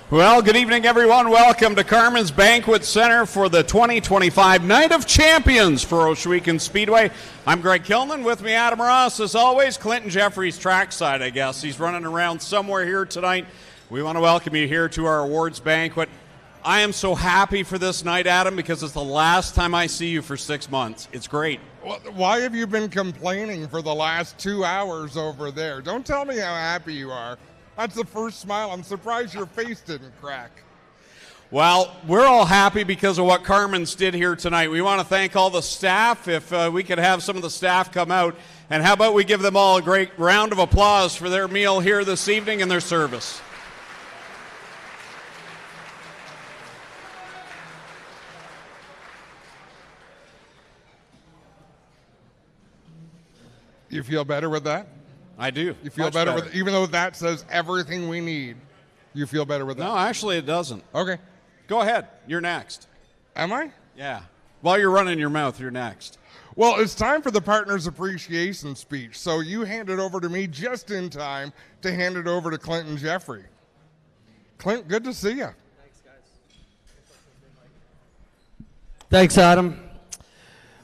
Well, good evening, everyone. Welcome to Carmen's Banquet Center for the 2025 Night of Champions for Ohsweken Speedway. I'm Greg Kilman. With me, Adam Ross. As always, Clinton Jeffries trackside, I guess. He's running around somewhere here tonight. We want to welcome you here to our awards banquet. I am so happy for this night, Adam, because it's the last time I see you for 6 months. It's great. Well, why have you been complaining for the last 2 hours over there? Don't tell me how happy you are. That's the first smile. I'm surprised your face didn't crack. Well, we're all happy because of what Carmen's did here tonight. We want to thank all the staff. If we could have some of the staff come out, and how about we give them all a great round of applause for their meal here this evening and their service. You feel better with that? I do. You feel better with, even though that says everything we need, you feel better with that? No, actually it doesn't. Okay. Go ahead. You're next. Am I? Yeah. While you're running your mouth, you're next. Well, it's time for the Partners Appreciation speech, so you hand it over to me just in time to hand it over to Clinton Jeffrey. Clint, good to see you. Thanks, guys. Thanks, Adam.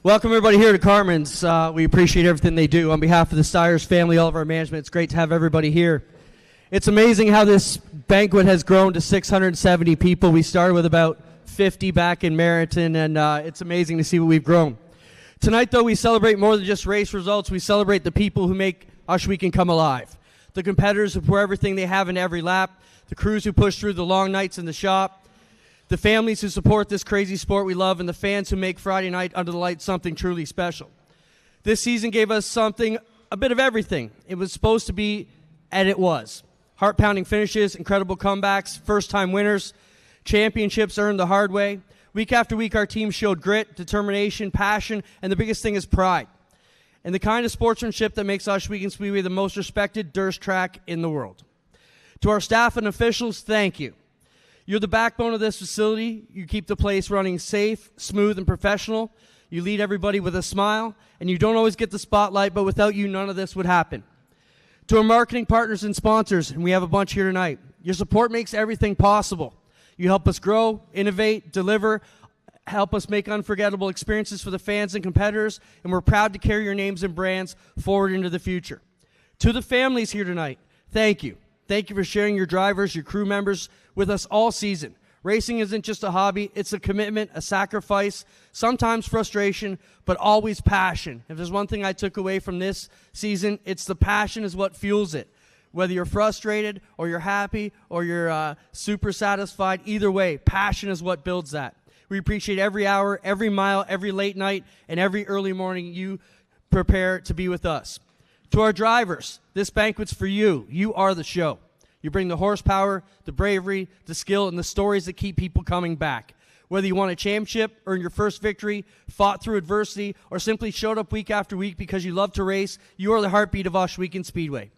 Welcome, everybody, here to Carmen's. We appreciate everything they do. On behalf of the Steyers family, all of our management, it's great to have everybody here. It's amazing how this banquet has grown to 670 people. We started with about 50 back in Meriton, and it's amazing to see what we've grown. Tonight, though, we celebrate more than just race results. We celebrate the people who make Ohsweken come alive. The competitors who pour everything they have into every lap, the crews who push through the long nights in the shop, the families who support this crazy sport we love, and the fans who make Friday night under the lights something truly special. This season gave us something, a bit of everything. It was supposed to be, and it was. Heart-pounding finishes, incredible comebacks, first-time winners, championships earned the hard way. Week after week, our team showed grit, determination, passion, and the biggest thing is pride. And the kind of sportsmanship that makes Ohsweken Speedway the most respected dirt track in the world. To our staff and officials, thank you. You're the backbone of this facility. You keep the place running safe, smooth, and professional. You lead everybody with a smile, and you don't always get the spotlight, but without you, none of this would happen. To our marketing partners and sponsors, and we have a bunch here tonight, your support makes everything possible. You help us grow, innovate, deliver, help us make unforgettable experiences for the fans and competitors, and we're proud to carry your names and brands forward into the future. To the families here tonight, thank you. Thank you for sharing your drivers, your crew members with us all season. Racing isn't just a hobby, it's a commitment, a sacrifice, sometimes frustration, but always passion. If there's one thing I took away from this season, it's the passion is what fuels it. Whether you're frustrated or you're happy or you're super satisfied, either way, passion is what builds that. We appreciate every hour, every mile, every late night, and every early morning you prepare to be with us. To our drivers, this banquet's for you. You are the show. You bring the horsepower, the bravery, the skill, and the stories that keep people coming back. Whether you won a championship, earned your first victory, fought through adversity, or simply showed up week after week because you love to race, you are the heartbeat of Ohsweken Speedway.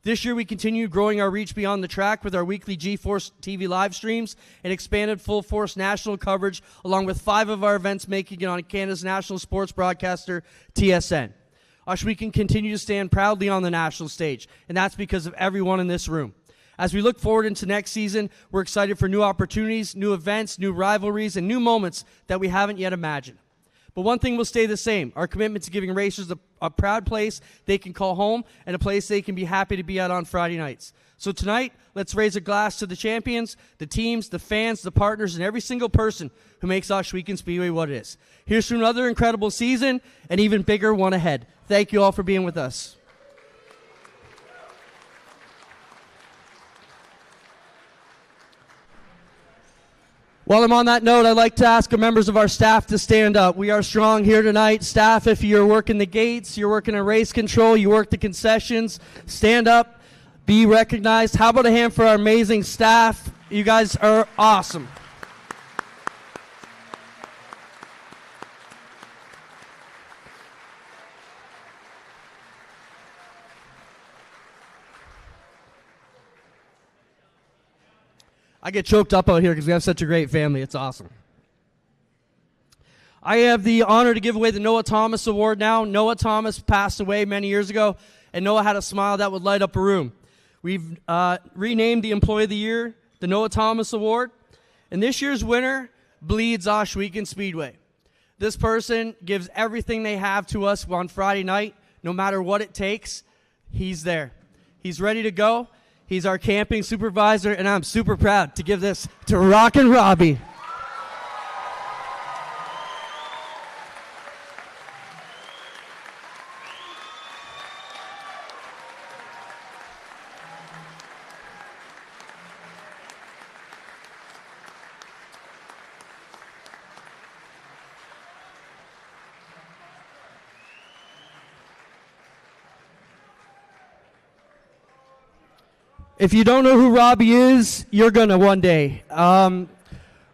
This year, we continue growing our reach beyond the track with our weekly G-Force TV live streams and expanded full-force national coverage, along with 5 of our events making it on Canada's national sports broadcaster, TSN. Ohsweken continue to stand proudly on the national stage, and that's because of everyone in this room. As we look forward into next season, we're excited for new opportunities, new events, new rivalries, and new moments that we haven't yet imagined. But one thing will stay the same, our commitment to giving racers a proud place they can call home and a place they can be happy to be at on Friday nights. So tonight, let's raise a glass to the champions, the teams, the fans, the partners, and every single person who makes Ohsweken Speedway what it is. Here's to another incredible season, and even bigger one ahead. Thank you all for being with us. While I'm on that note, I'd like to ask the members of our staff to stand up. We are strong here tonight. Staff, if you're working the gates, you're working in race control, you work the concessions, stand up, be recognized. How about a hand for our amazing staff? You guys are awesome. I get choked up out here because we have such a great family. It's awesome. I have the honor to give away the Noah Thomas Award now. Noah Thomas passed away many years ago, and Noah had a smile that would light up a room. We've renamed the Employee of the Year the Noah Thomas Award. And this year's winner bleeds Ohsweken Speedway. This person gives everything they have to us on Friday night, no matter what it takes. He's there. He's ready to go. He's our camping supervisor, and I'm super proud to give this to Rockin' Robbie. If you don't know who Robbie is, you're going to one day.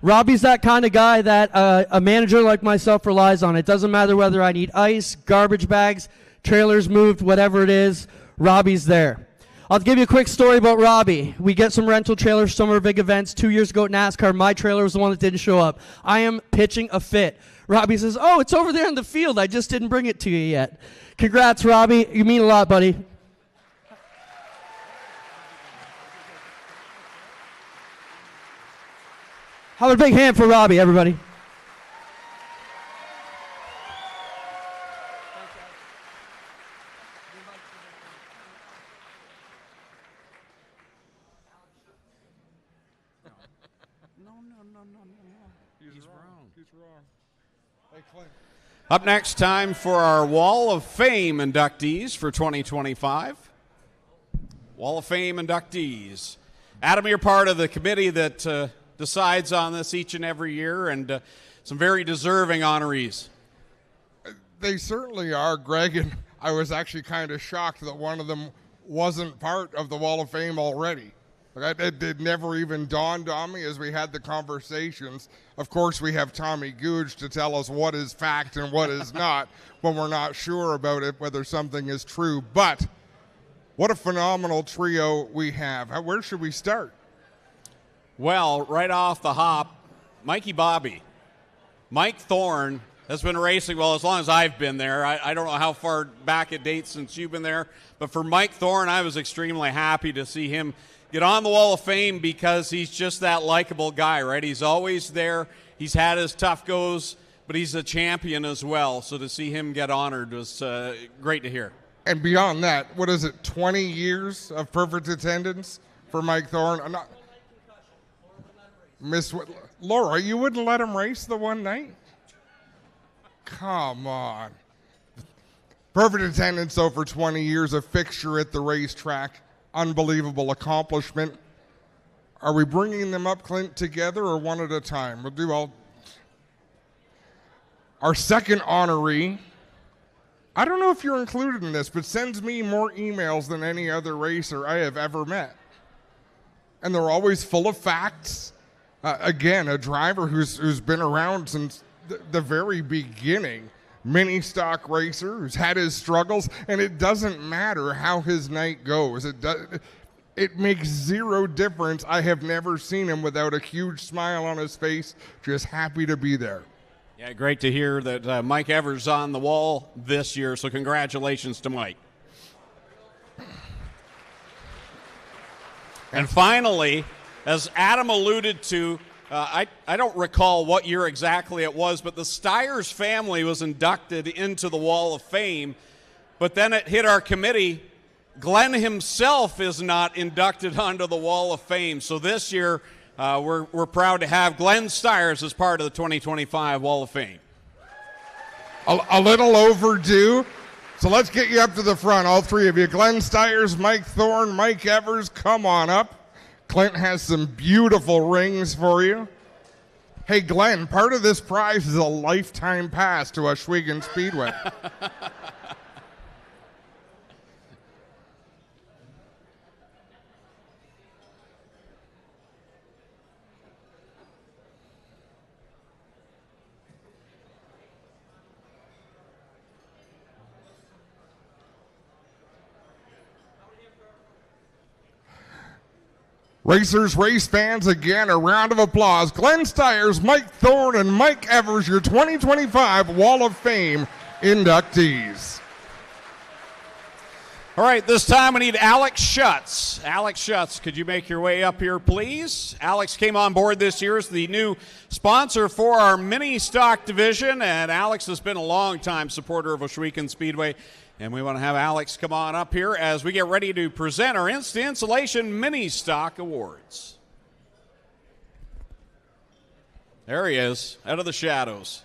Robbie's that kind of guy that a manager like myself relies on. It doesn't matter whether I need ice, garbage bags, trailers moved, whatever it is, Robbie's there. I'll give you a quick story about Robbie. We get some rental trailers, some of our big events. 2 years ago at NASCAR, my trailer was the one that didn't show up. I am pitching a fit. Robbie says, "Oh, it's over there in the field. I just didn't bring it to you yet." Congrats, Robbie. You mean a lot, buddy. Have a big hand for Robbie, everybody. No. He's wrong. He's wrong. Hey, Clint. Up next, time for our Wall of Fame inductees for 2025. Wall of Fame inductees. Adam, you're part of the committee that decides on this each and every year, and some very deserving honorees. They certainly are, Greg, and I was actually kind of shocked that one of them wasn't part of the Wall of Fame already. It never even dawned on me as we had the conversations. Of course, we have Tommy Googe to tell us what is fact and what is not when we're not sure about it, whether something is true. But what a phenomenal trio we have. Where should we start? Well, right off the hop, Mikey Bobby. Mike Thorne has been racing, well, as long as I've been there. I don't know how far back it dates since you've been there. But for Mike Thorne, I was extremely happy to see him get on the Wall of Fame because he's just that likable guy, right? He's always there. He's had his tough goes, but he's a champion as well. So to see him get honored was great to hear. And beyond that, what is it, 20 years of perfect attendance for Mike Thorne? Miss Laura, you wouldn't let him race the one night? Come on. Perfect attendance, though, for 20 years, a fixture at the racetrack. Unbelievable accomplishment. Are we bringing them up, Clint, together or one at a time? We'll do all. Our second honoree, I don't know if you're included in this, but sends me more emails than any other racer I have ever met. And they're always full of facts. Again, a driver who's been around since the very beginning. Mini stock racer who's had his struggles, and it doesn't matter how his night goes. It makes zero difference. I have never seen him without a huge smile on his face, just happy to be there. Yeah, great to hear that Mike Evers on the wall this year, so congratulations to Mike. And finally, as Adam alluded to, I don't recall what year exactly it was, but the Stiers family was inducted into the Wall of Fame. But then it hit our committee. Glenn himself is not inducted onto the Wall of Fame. So this year, we're proud to have Glenn Stiers as part of the 2025 Wall of Fame. A little overdue. So let's get you up to the front, all three of you. Glenn Stiers, Mike Thorne, Mike Evers, come on up. Clint has some beautiful rings for you. Hey, Glenn, part of this prize is a lifetime pass to Ohsweken Speedway. Racers, race fans, again, a round of applause. Glenn Stiers, Mike Thorne, and Mike Evers, your 2025 Wall of Fame inductees. All right, this time we need Alex Schutz. Alex Schutz, could you make your way up here, please? Alex came on board this year as the new sponsor for our mini stock division, and Alex has been a long-time supporter of Ohsweken Speedway, and we want to have Alex come on up here as we get ready to present our Instant Insulation Mini Stock Awards. There he is, out of the shadows.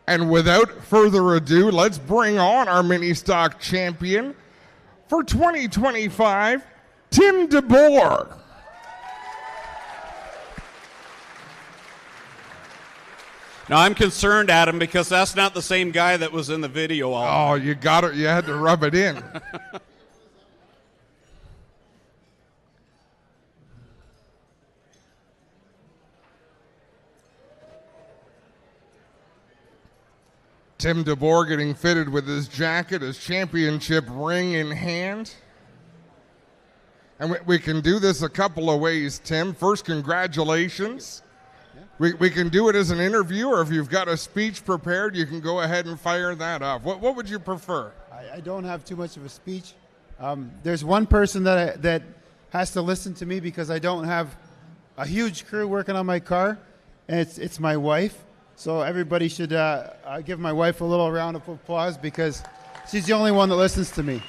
And without further ado, let's bring on our mini stock champion for 2025, Tim DeBoer. Now, I'm concerned, Adam, because that's not the same guy that was in the video. Oh, you got it. You had to rub it in. Tim DeBoer getting fitted with his jacket, his championship ring in hand. And we can do this a couple of ways, Tim. First, congratulations. Yeah. We can do it as an interview, or if you've got a speech prepared, you can go ahead and fire that off. What would you prefer? I don't have too much of a speech. There's one person that has to listen to me because I don't have a huge crew working on my car, and it's my wife. So everybody should give my wife a little round of applause because she's the only one that listens to me.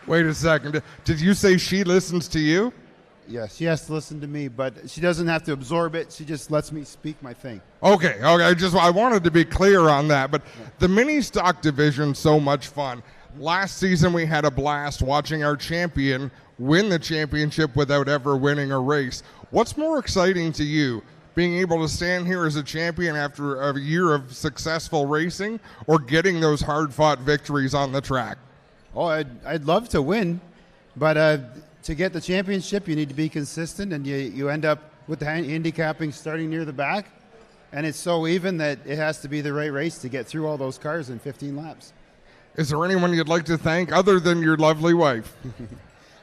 Wait a second. Did you say she listens to you? Yes, she has to listen to me, but she doesn't have to absorb it. She just lets me speak my thing. Okay. I wanted to be clear on that, but the mini stock division's so much fun. Last season we had a blast watching our champion win the championship without ever winning a race. What's more exciting to you, being able to stand here as a champion after a year of successful racing, or getting those hard-fought victories on the track? Oh, I'd love to win, but to get the championship, you need to be consistent, and you end up with the handicapping starting near the back, and it's so even that it has to be the right race to get through all those cars in 15 laps. Is there anyone you'd like to thank other than your lovely wife?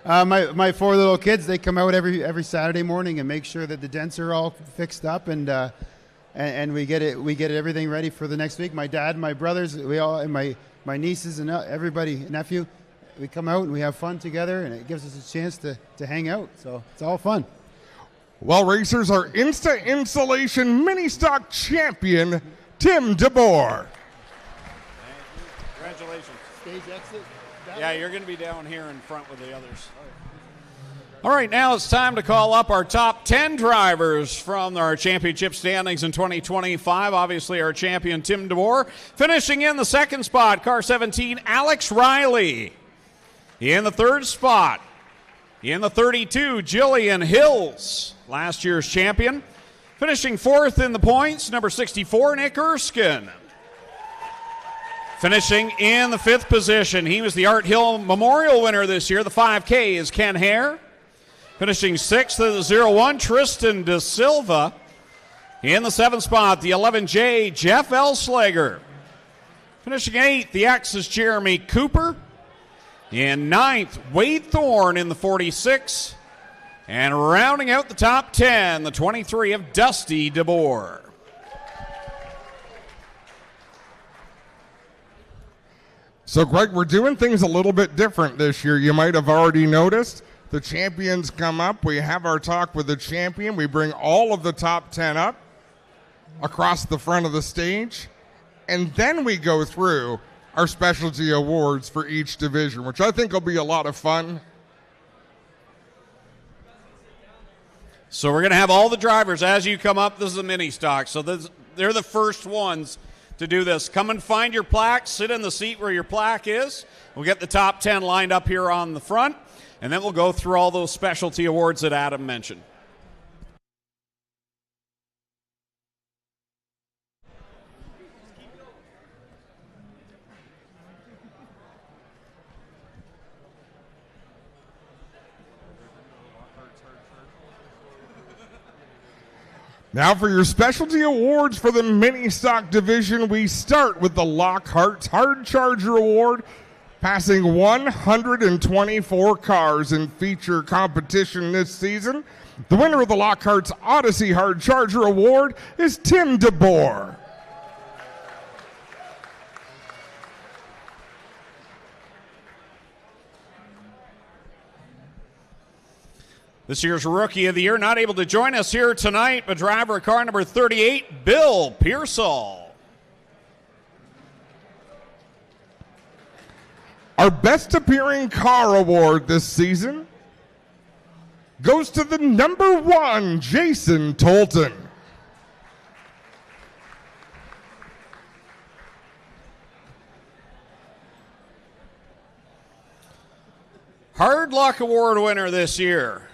My four little kids, they come out every Saturday morning and make sure that the dents are all fixed up, and we get everything ready for the next week. My dad, my brothers, and my nieces and everybody, nephew, we come out and we have fun together, and it gives us a chance to hang out. So it's all fun. Well, racers, our Instant Insulation Mini Stock champion, Tim DeBoer. Congratulations. Stage exit. Yeah, you're going to be down here in front with the others. All right, now it's time to call up our top 10 drivers from our championship standings in 2025. Obviously, our champion, Tim DeBoer. Finishing in the second spot, car 17, Alex Riley. In the third spot, in the 32, Jillian Hills, last year's champion. Finishing fourth in the points, number 64, Nick Erskine. Finishing in the fifth position, he was the Art Hill Memorial winner this year. The 5K is Ken Hare. Finishing sixth in the 01, Tristan De Silva. In the seventh spot, the 11J, Jeff Elslager. Finishing eighth, the X is Jeremy Cooper. In ninth, Wade Thorne in the 46. And rounding out the top 10, the 23 of Dusty DeBoer. So, Greg, we're doing things a little bit different this year. You might have already noticed. The champions come up. We have our talk with the champion. We bring all of the top 10 up across the front of the stage. And then we go through our specialty awards for each division, which I think will be a lot of fun. So we're going to have all the drivers as you come up. This is a mini stock. So they're the first ones to do this. Come and find your plaque. Sit in the seat where your plaque is. We'll get the top 10 lined up here on the front, and then we'll go through all those specialty awards that Adam mentioned. Now for your specialty awards for the mini stock division, we start with the Lockhart's Hard Charger Award, passing 124 cars in feature competition this season. The winner of the Lockhart's Odyssey Hard Charger Award is Tim DeBoer. This year's Rookie of the Year not able to join us here tonight, but driver of car number 38, Bill Pearsall. Our Best Appearing Car Award this season goes to the number 1, Jason Tolton. Hard Luck Award winner this year.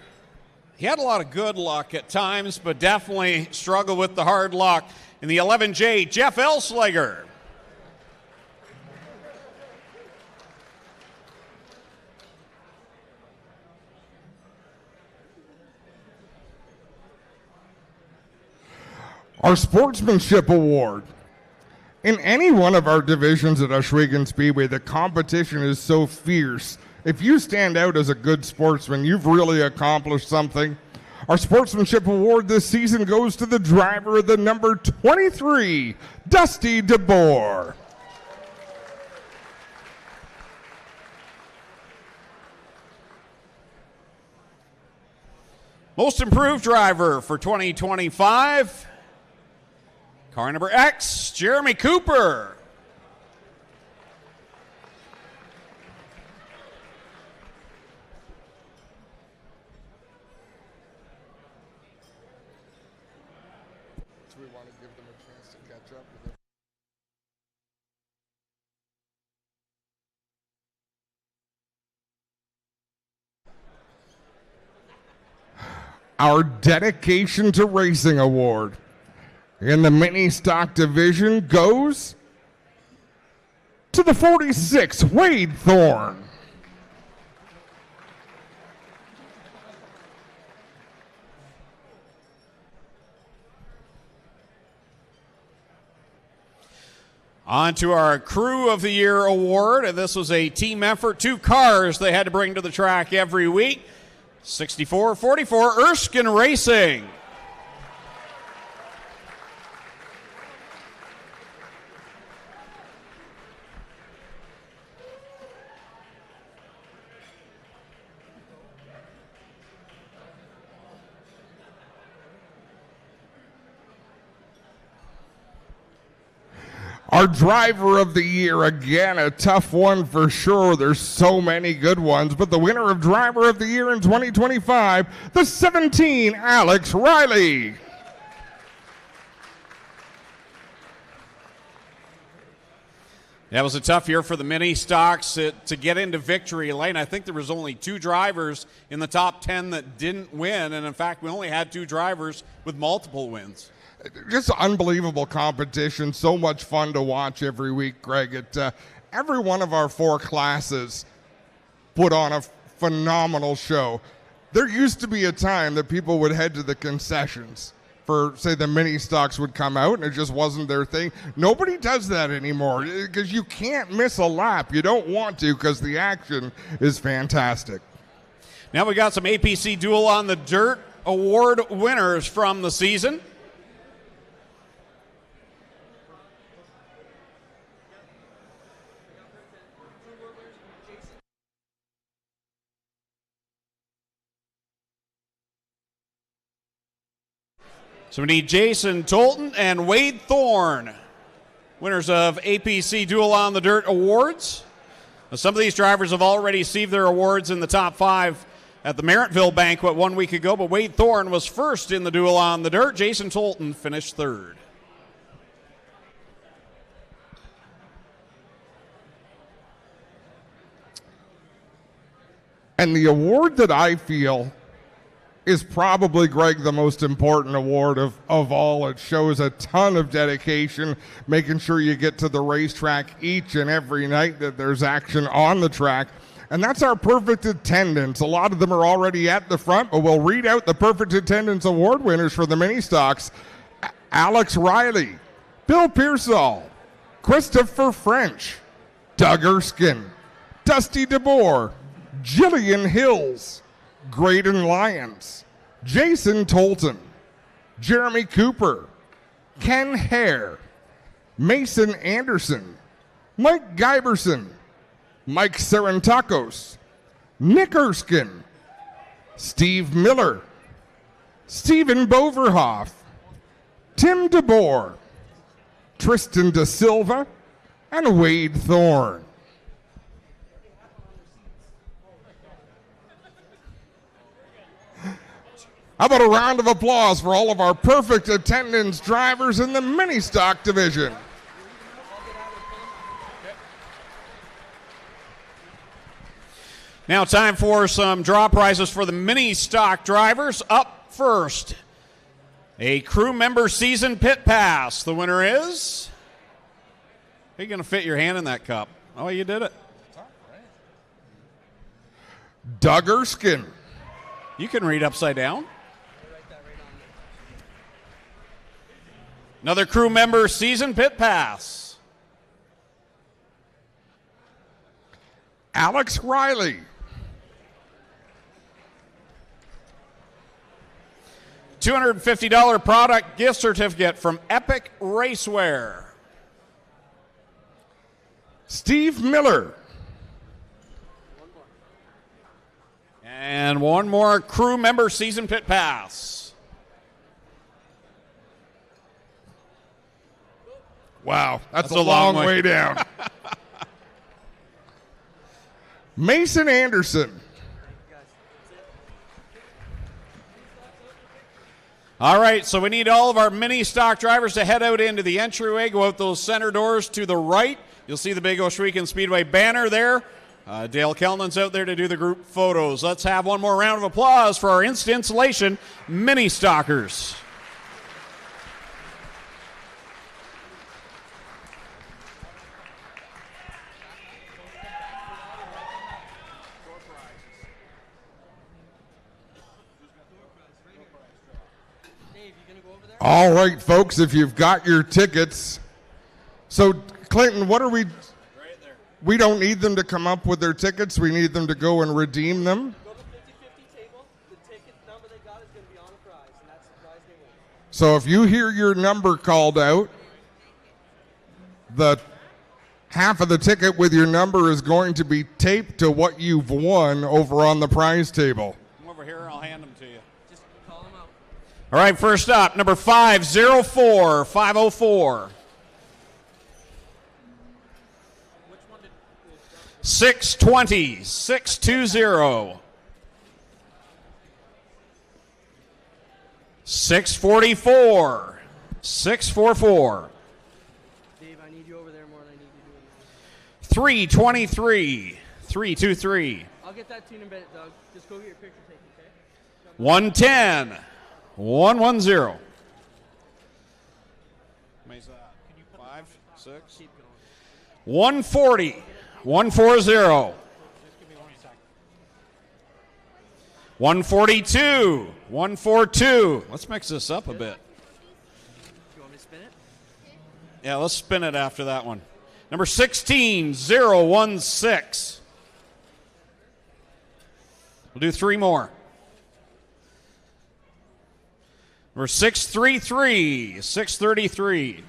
He had a lot of good luck at times, but definitely struggled with the hard luck. In the 11J, Jeff Elslager. Our Sportsmanship Award. In any one of our divisions at Ohsweken Speedway, the competition is so fierce. If you stand out as a good sportsman, you've really accomplished something. Our Sportsmanship Award this season goes to the driver of the number 23, Dusty DeBoer. Most Improved Driver for 2025, car number X, Jeremy Cooper. We want to give them a chance to catch up with it. Our Dedication to Racing Award in the mini stock division goes to the 46, Wade Thorne. On to our Crew of the Year award, and this was a team effort. 2 cars they had to bring to the track every week. 64-44 Erskine Racing. Our Driver of the Year, again, a tough one for sure. There's so many good ones, but the winner of Driver of the Year in 2025, the 17, Alex Riley. That was a tough year for the mini stocks to get into victory lane. I think there was only 2 drivers in the top 10 that didn't win, and in fact, we only had 2 drivers with multiple wins. Just unbelievable competition. So much fun to watch every week, Greg. Every one of our 4 classes put on a phenomenal show. There used to be a time that people would head to the concessions for, say, the mini stocks would come out, and it just wasn't their thing. Nobody does that anymore because you can't miss a lap. You don't want to because the action is fantastic. Now we got some APC Duel on the Dirt award winners from the season. So we need Jason Tolton and Wade Thorne, winners of APC Duel on the Dirt awards. Now, some of these drivers have already received their awards in the top 5 at the Merrittville Banquet 1 week ago, but Wade Thorne was first in the Duel on the Dirt. Jason Tolton finished 3rd. And the award that I feel is probably, Greg, the most important award of all. It shows a ton of dedication, making sure you get to the racetrack each and every night, that there's action on the track. And that's our perfect attendance. A lot of them are already at the front, but we'll read out the perfect attendance award winners for the mini stocks. Alex Riley, Bill Pearsall, Christopher French, Doug Erskine, Dusty DeBoer, Jillian Hills, Graydon Lyons, Jason Tolton, Jeremy Cooper, Ken Hare, Mason Anderson, Mike Giberson, Mike Serentakos, Nick Erskine, Steve Miller, Stephen Boverhoff, Tim DeBoer, Tristan Da Silva, and Wade Thorne. How about a round of applause for all of our perfect attendance drivers in the mini stock division? Now time for some draw prizes for the mini stock drivers. Up first, a crew member season pit pass. The winner is... How are you going to fit your hand in that cup? Oh, you did it. Doug Erskine. You can read upside down. Another crew member season pit pass. Alex Riley. $250 product gift certificate from Epic Racewear. Steve Miller. And one more crew member season pit pass. Wow, that's a long way down. Mason Anderson. All right, so we need all of our mini stock drivers to head out into the entryway, go out those center doors to the right. You'll see the big Ohsweken Speedway banner there. Dale Kellman's out there to do the group photos. Let's have one more round of applause for our installation mini stockers. All right, folks, if you've got your tickets. So, Clinton, what are we... We don't need them to come up with their tickets. We need them to go and redeem them. Go to the 50-50 table. The ticket number they got is going to be on the prize, and that's the prize they win. So if you hear your number called out, the half of the ticket with your number is going to be taped to what you've won over on the prize table. Come over here, I'll hand them to you. Just call them out. All right, first up, number 504, 504. 620, 620. 644, 644. Dave, I need you over there more than I need you doing that. 323, 323. I'll get that to you in a minute, Doug. Just go get your picture taken, okay? 110, 110. How many is that? 5, 6. 140, 140. 142, 142. Let's mix this up a bit. You want me to spin it? Yeah, let's spin it after that one. Number 16, 016. We'll do 3 more. Number 633, 633.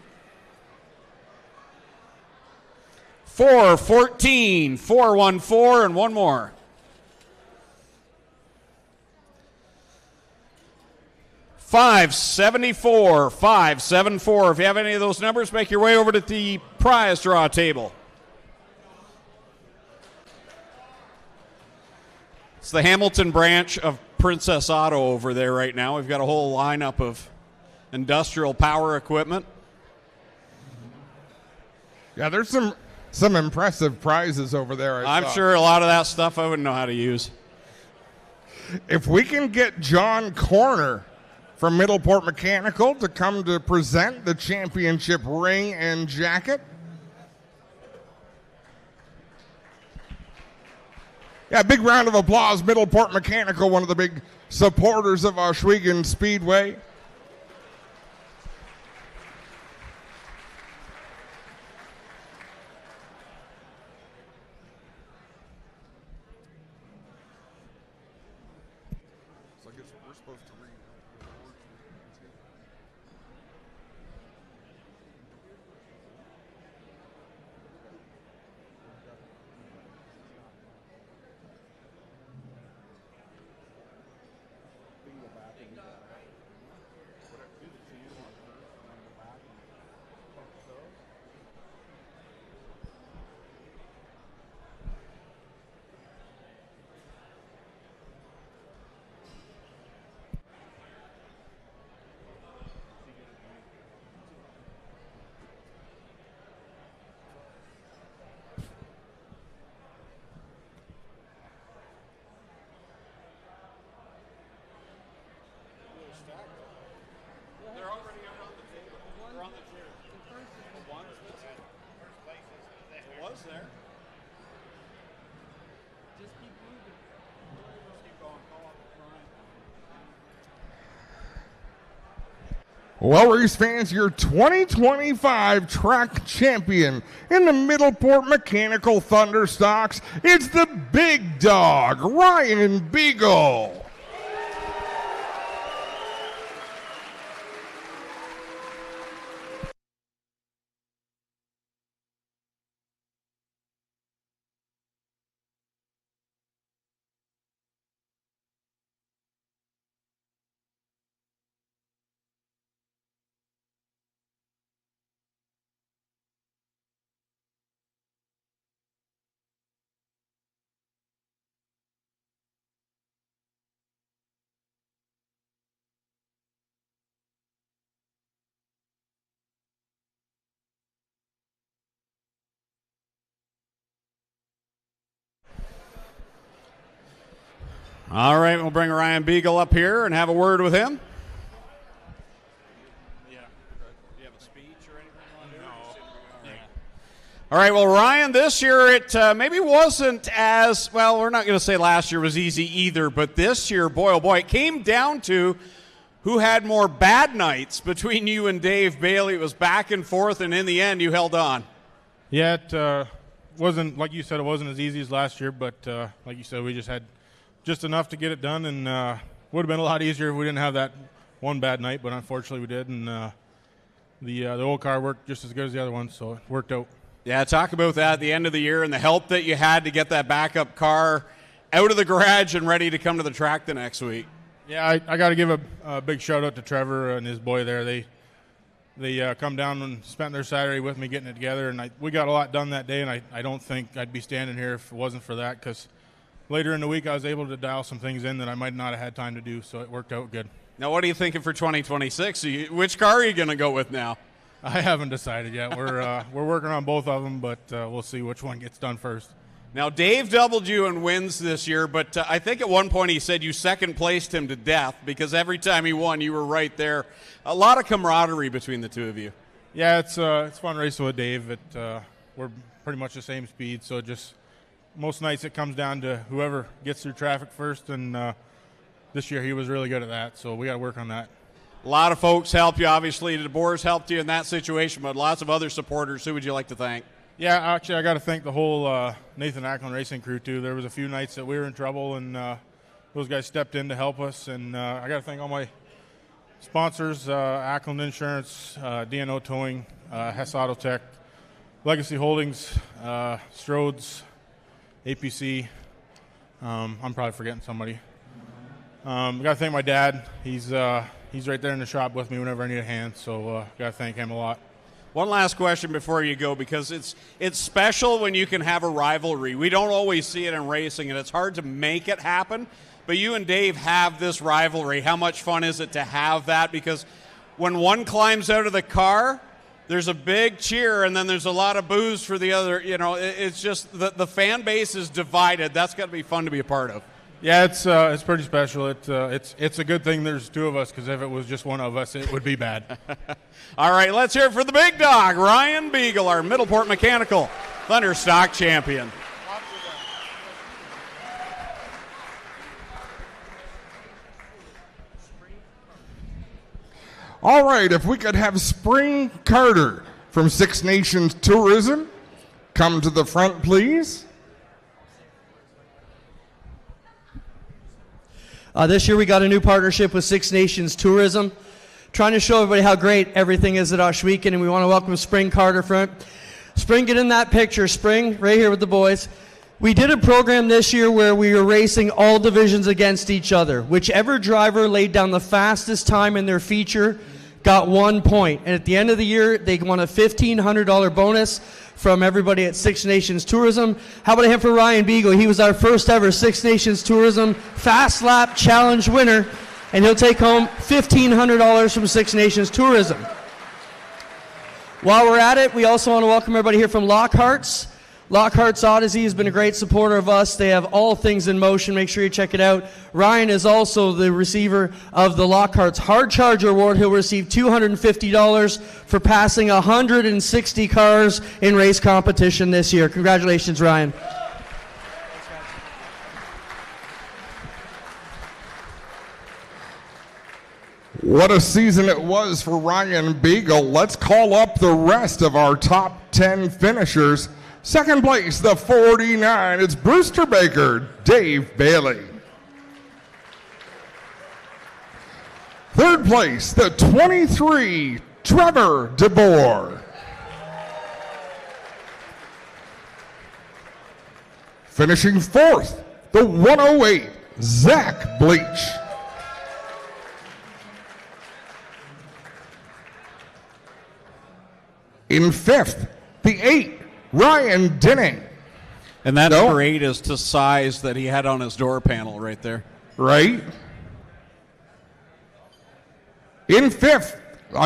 414, 414, and one more. 574, 574. If you have any of those numbers, make your way over to the prize draw table. It's the Hamilton branch of Princess Auto over there right now. We've got a whole lineup of industrial power equipment. Yeah, there's some impressive prizes over there. I'm sure a lot of that stuff I wouldn't know how to use. If we can get John Corner from Middleport Mechanical to come to present the championship ring and jacket. Yeah, big round of applause. Middleport Mechanical, one of the big supporters of Ohsweken Speedway. So I guess we're supposed to read. Well, race fans, your 2025 track champion in the Middleport Mechanical Thunder Stocks, it's the big dog, Ryan Beagle. All right, we'll bring Ryan Beagle up here and have a word with him. Yeah. Do you have a speech or anything you want to do? No. All right, well, Ryan, this year it maybe wasn't as, well, we're not going to say last year was easy either, but this year, boy, oh boy, it came down to who had more bad nights between you and Dave Bailey. It was back and forth, and in the end, you held on. Yeah, it wasn't, like you said, it wasn't as easy as last year, but like you said, we just had just enough to get it done, and would have been a lot easier if we didn't have that one bad night, but unfortunately we did, and the old car worked just as good as the other one, so it worked out. Yeah, talk about that at the end of the year and the help that you had to get that backup car out of the garage and ready to come to the track the next week. Yeah, I got to give a big shout-out to Trevor and his boy there. They come down and spent their Saturday with me getting it together, and we got a lot done that day, and I don't think I'd be standing here if it wasn't for that, because later in the week I was able to dial some things in that I might not have had time to do, so it worked out good. Now, what are you thinking for 2026? Which car are you going to go with now? I haven't decided yet. We're working on both of them, but we'll see which one gets done first. Now, Dave doubled you in wins this year, but I think at one point he said you second-placed him to death because every time he won, you were right there. A lot of camaraderie between the two of you. Yeah, it's fun racing with Dave. We're pretty much the same speed, so just most nights it comes down to whoever gets through traffic first, and this year he was really good at that, so we got to work on that. A lot of folks helped you, obviously. DeBoer's helped you in that situation, but lots of other supporters. Who would you like to thank? Yeah, actually, I got to thank the whole Nathan Ackland Racing crew, too. There was a few nights that we were in trouble, and those guys stepped in to help us. And I got to thank all my sponsors, Ackland Insurance, DNO Towing, Hess Auto Tech, Legacy Holdings, Strodes, APC. I'm probably forgetting somebody. I got to thank my dad. He's right there in the shop with me whenever I need a hand, so got to thank him a lot. One last question before you go, because it's special when you can have a rivalry. We don't always see it in racing, and it's hard to make it happen. But you and Dave have this rivalry. How much fun is it to have that? Because when one climbs out of the car, there's a big cheer, and then there's a lot of boos for the other. You know, it's just the fan base is divided. That's got to be fun to be a part of. Yeah, it's pretty special. It's a good thing there's two of us, because if it was just one of us, it would be bad. All right, let's hear it for the big dog, Ryan Beagle, our Middleport Mechanical Thunderstock champion. All right, if we could have Spring Carter from Six Nations Tourism come to the front, please. This year we got a new partnership with Six Nations Tourism, trying to show everybody how great everything is at Ohsweken, and we want to welcome Spring Carter front. Spring, get in that picture. Spring, right here with the boys. We did a program this year where we were racing all divisions against each other. Whichever driver laid down the fastest time in their feature got 1 point. And at the end of the year, they won a $1,500 bonus from everybody at Six Nations Tourism. How about a hand for Ryan Beagle? He was our first ever Six Nations Tourism Fast Lap Challenge winner, and he'll take home $1,500 from Six Nations Tourism. While we're at it, we also want to welcome everybody here from Lockhart's. Lockhart's Odyssey has been a great supporter of us. They have all things in motion. Make sure you check it out. Ryan is also the receiver of the Lockhart's Hard Charger Award. He'll receive $250 for passing 160 cars in race competition this year. Congratulations, Ryan. What a season it was for Ryan Beagle. Let's call up the rest of our top 10 finishers. Second place, the 49, it's Brewster Baker, Dave Bailey. Third place, the 23, Trevor DeBoer. Finishing fourth, the 108, Zach Bleach. In fifth, the 8, Ryan Dinning. And that number 8 is to size that he had on his door panel right there. Right. In fifth,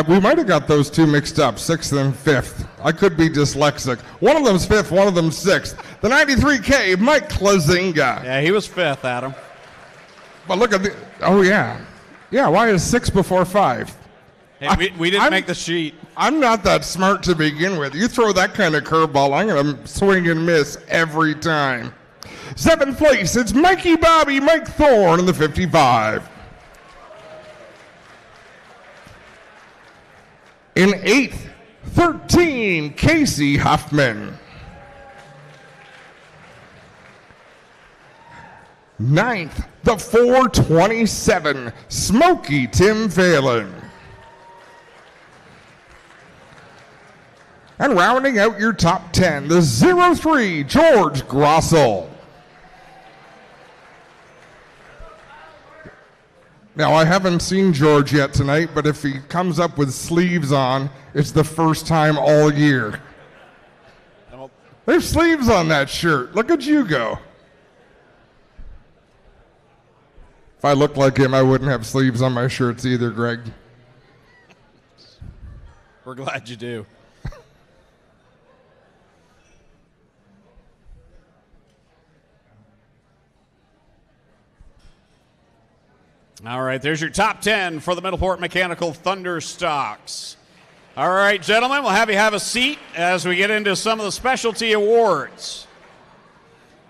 we might have got those two mixed up, 6th and 5th. I could be dyslexic. One of them's 5th, one of them's 6th. The 93K, Mike Klazinga. Yeah, he was 5th, Adam. But look at the, oh yeah. Yeah, why is 6 before 5? Hey, we didn't make the sheet. I'm not that smart to begin with. You throw that kind of curveball, I'm going to swing and miss every time. 7th place, it's Mikey Bobby, Mike Thorne in the 55. In 8th, 13, Casey Huffman. 9th, the 427, Smokey Tim Phelan. And rounding out your top 10, the 03, George Grossel. Now, I haven't seen George yet tonight, but if he comes up with sleeves on, it's the first time all year. There's sleeves on that shirt. Look at you go. If I looked like him, I wouldn't have sleeves on my shirts either, Greg. We're glad you do. All right, there's your top 10 for the Middleport Mechanical Thunder Stocks. All right, gentlemen, we'll have you have a seat as we get into some of the specialty awards.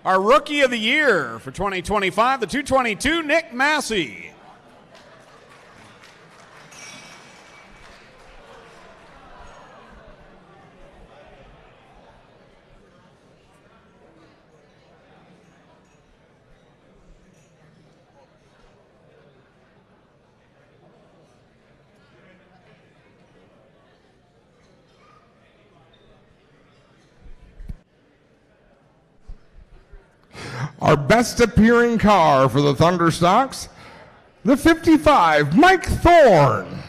Our Rookie of the Year for 2025, the 222, Nick Massey. Our best appearing car for the Thunderstocks, the 55, Mike Thorne.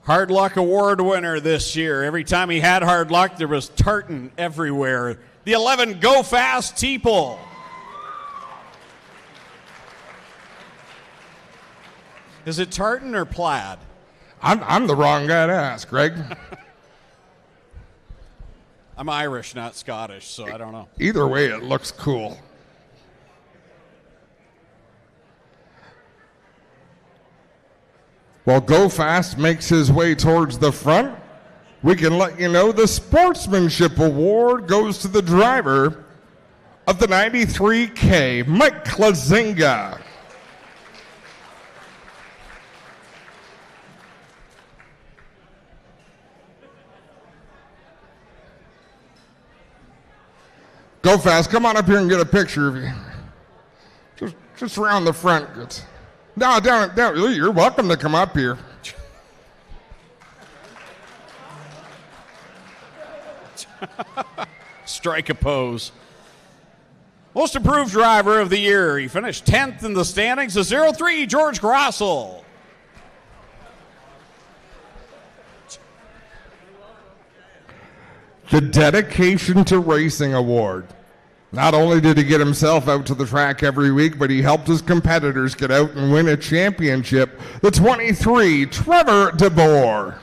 Hard Luck Award winner this year. Every time he had hard luck, there was tartan everywhere. The 11, Go Fast Teeple. Is it tartan or plaid? I'm the wrong guy to ask, Greg. I'm Irish, not Scottish, so I don't know. Either way, it looks cool. While Go Fast makes his way towards the front, we can let you know the Sportsmanship Award goes to the driver of the 93K, Mike Klazinga. Go Fast, come on up here and get a picture of you. Just around the front. No, down. You're welcome to come up here. Strike a pose. Most improved driver of the year. He finished 10th in the standings. A 03, George Grossel. The Dedication to Racing Award. Not only did he get himself out to the track every week, but he helped his competitors get out and win a championship. The 23, Trevor DeBoer.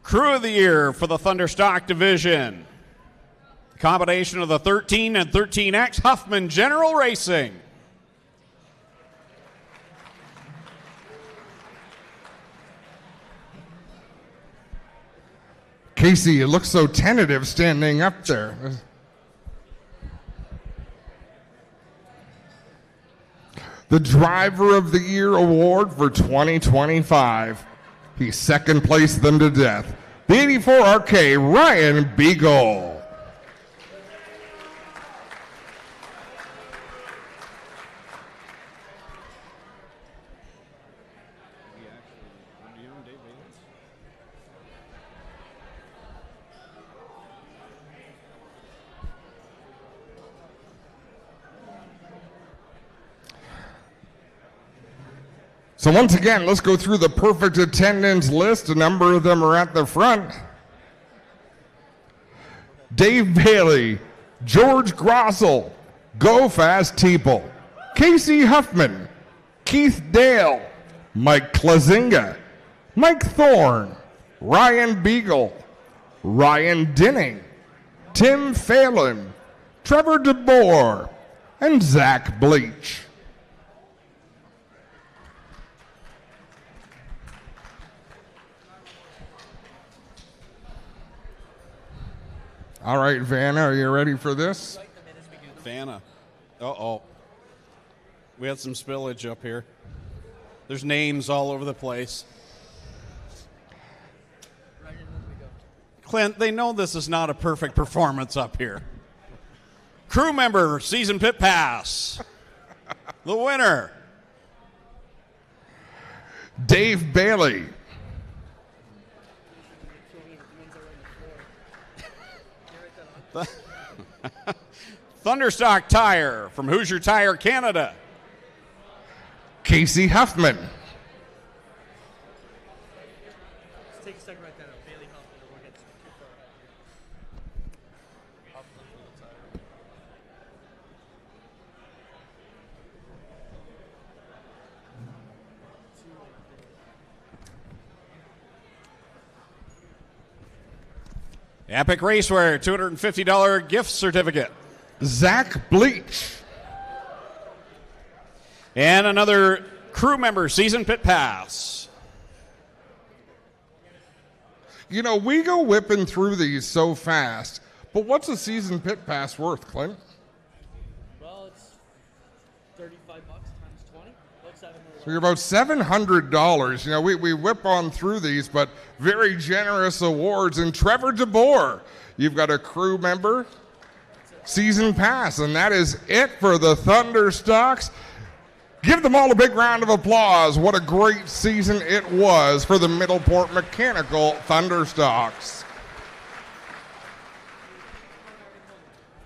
Crew of the year for the Thunderstock division. Combination of the 13 and 13X, Huffman General Racing. Casey, you look so tentative standing up there. The Driver of the Year Award for 2025. He second placed them to death. The 84RK, Ryan Beagle. So once again, let's go through the perfect attendance list. A number of them are at the front. Dave Bailey, George Grossel, Go Fast Teeple, Casey Huffman, Keith Dale, Mike Klazinga, Mike Thorne, Ryan Beagle, Ryan Dinning, Tim Phelan, Trevor DeBoer, and Zach Bleach. All right, Vanna, are you ready for this? Vanna. Uh-oh. We had some spillage up here. There's names all over the place. Clint, they know this is not a perfect performance up here. Crew member, season pit pass. The winner. Dave Bailey. Thunderstock Tire from Hoosier Tire Canada. Casey Huffman. Take a second right there. Bailey Huffman. We'll get too far. Epic Racewear, $250 gift certificate. Zach Bleach. And another crew member, season pit pass. You know, we go whipping through these so fast, but what's a season pit pass worth, Clint? Well, it's $35 times 20. So you're about $700. You know, we whip on through these, but very generous awards. And Trevor DeBoer, you've got a crew member season pass, and that is it for the Thunderstocks. Give them all a big round of applause. What a great season it was for the Middleport Mechanical Thunderstocks.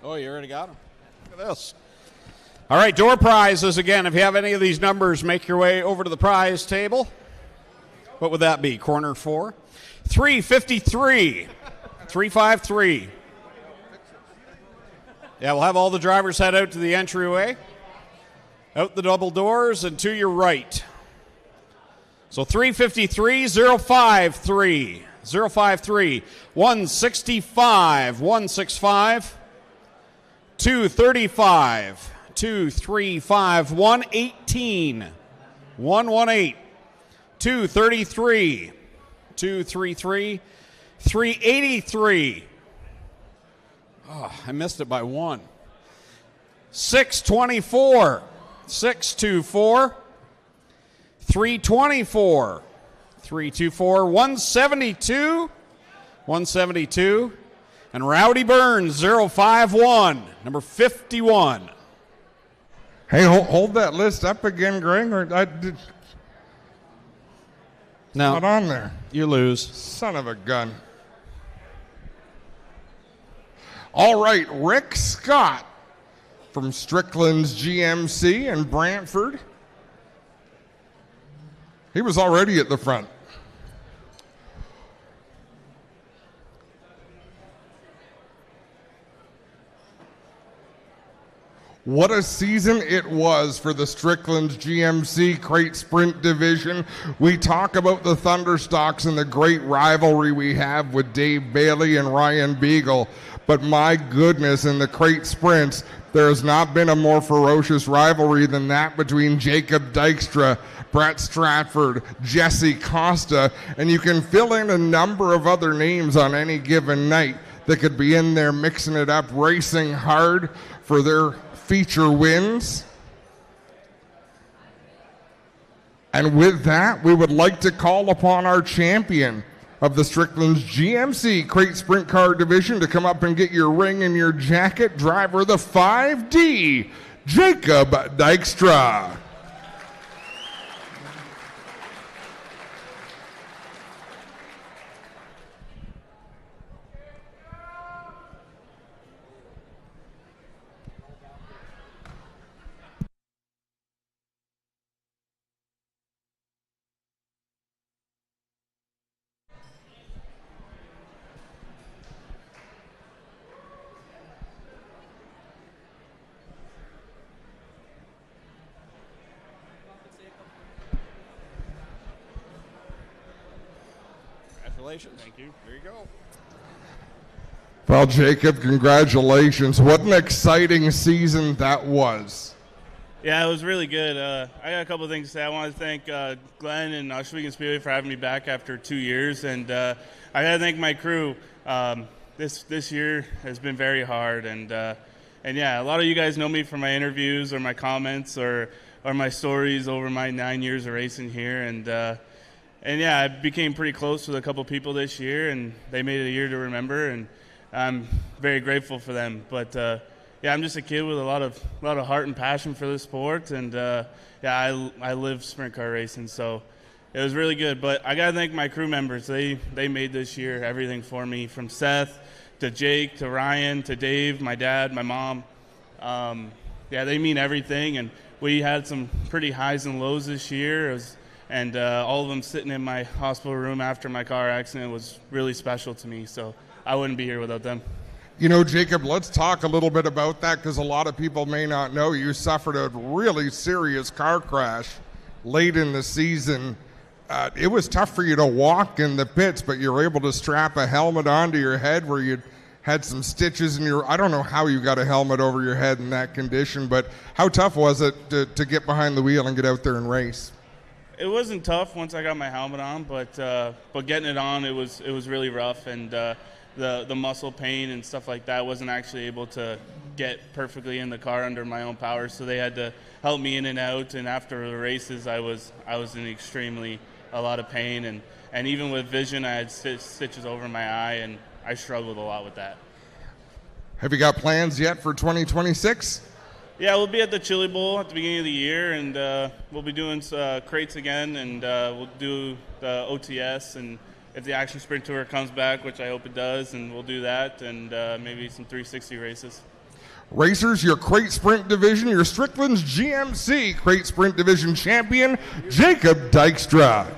Oh, you already got them. Look at this. All right, door prizes again. If you have any of these numbers, make your way over to the prize table. What would that be? Corner 4? 353. 353. Yeah, we'll have all the drivers head out to the entryway, out the double doors, and to your right. So 353, 053, 053, 165, 165, 235, 235, 118, 118, 233, 233, 383. Oh, I missed it by one. 624, 624, 324, 324, 172, 172, and Rowdy Burns, 051, number 51. Hey, hold that list up again, Greg. No, not on there. You lose. Son of a gun. All right, Rick Scott from Strickland's GMC in Brantford. He was already at the front. What a season it was for the Strickland's GMC Crate Sprint division. We talk about the Thunderstocks and the great rivalry we have with Dave Bailey and Ryan Beagle, but my goodness, in the Crate Sprints, there has not been a more ferocious rivalry than that between Jacob Dykstra, Brett Stratford, Jesse Costa, and you can fill in a number of other names on any given night that could be in there mixing it up, racing hard for their feature wins. And with that, we would like to call upon our champion of the Strickland's GMC Crate Sprint Car Division to come up and get your ring and your jacket, driver of the 5D, Jacob Dykstra. Thank you. There you go. Well, Jacob, congratulations. What an exciting season that was. Yeah, it was really good. I got a couple of things to say. I want to thank Glenn and Ohsweken Speedway for having me back after 2 years, and I got to thank my crew. This year has been very hard, and yeah, a lot of you guys know me from my interviews or my comments or my stories over my 9 years of racing here, and yeah, I became pretty close with a couple people this year, and they made it a year to remember, and I'm very grateful for them. But yeah, I'm just a kid with a lot of heart and passion for this sport, and yeah, I live sprint car racing, so it was really good. But I gotta thank my crew members. They made this year everything for me, from Seth to Jake to Ryan to Dave, my dad, my mom. Yeah, they mean everything, and we had some pretty highs and lows this year. And all of them sitting in my hospital room after my car accident was really special to me, so I wouldn't be here without them. You know, Jacob, let's talk a little bit about that, because a lot of people may not know you suffered a really serious car crash late in the season. It was tough for you to walk in the pits, but you were able to strap a helmet onto your head where you had some stitches in your... I don't know how you got a helmet over your head in that condition, but how tough was it to get behind the wheel and get out there and race? It wasn't tough once I got my helmet on, but getting it on, it was really rough, and the muscle pain and stuff like that wasn't actually able to get perfectly in the car under my own power, so they had to help me in and out. And after the races, I was in a lot of pain, and even with vision, I had stitches over my eye, and I struggled a lot with that. Have you got plans yet for 2026? Yeah, we'll be at the Chili Bowl at the beginning of the year, and we'll be doing crates again, and we'll do the OTS, and if the Action Sprint Tour comes back, which I hope it does, and we'll do that, and maybe some 360 races. Racers, your Crate Sprint Division, your Strickland's GMC Crate Sprint Division champion, Jacob Dykstra.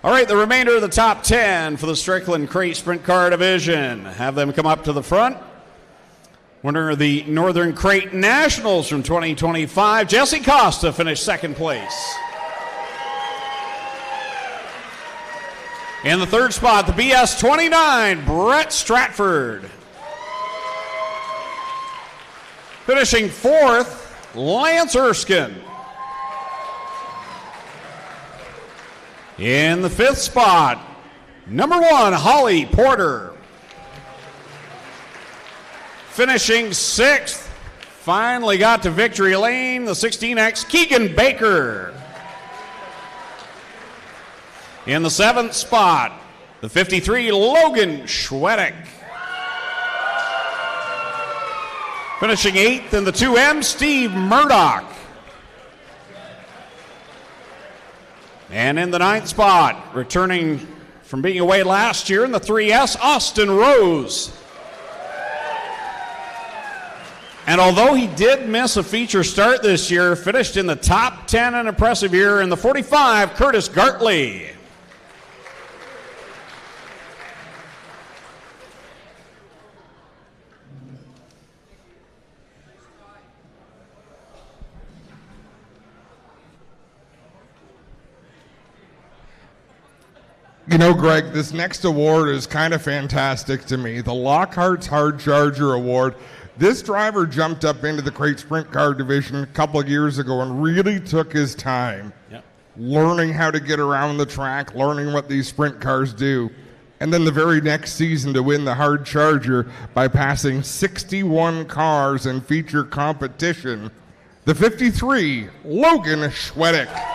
All right, the remainder of the top 10 for the Strickland Crate Sprint Car Division. Have them come up to the front. Winner of the Northern Crate Nationals from 2025, Jesse Costa finished second place. In the third spot, the BS 29, Brett Stratford. Finishing fourth, Lance Erskine. In the fifth spot, number 1, Holly Porter. Finishing sixth, finally got to victory lane, the 16X, Keegan Baker. In the seventh spot, the 53, Logan Schwedick. Finishing eighth in the 2M, Steve Murdoch. And in the ninth spot, returning from being away last year in the 3S, Austin Rose. And although he did miss a feature start this year, finished in the top 10, an impressive year in the 45, Curtis Gartley. You know, Greg, this next award is kind of fantastic to me. The Lockhart's Hard Charger Award. This driver jumped up into the Crate Sprint Car Division a couple of years ago and really took his time learning how to get around the track, learning what these sprint cars do. And then the very next season to win the Hard Charger by passing 61 cars in feature competition. The 53, Logan Schwedick.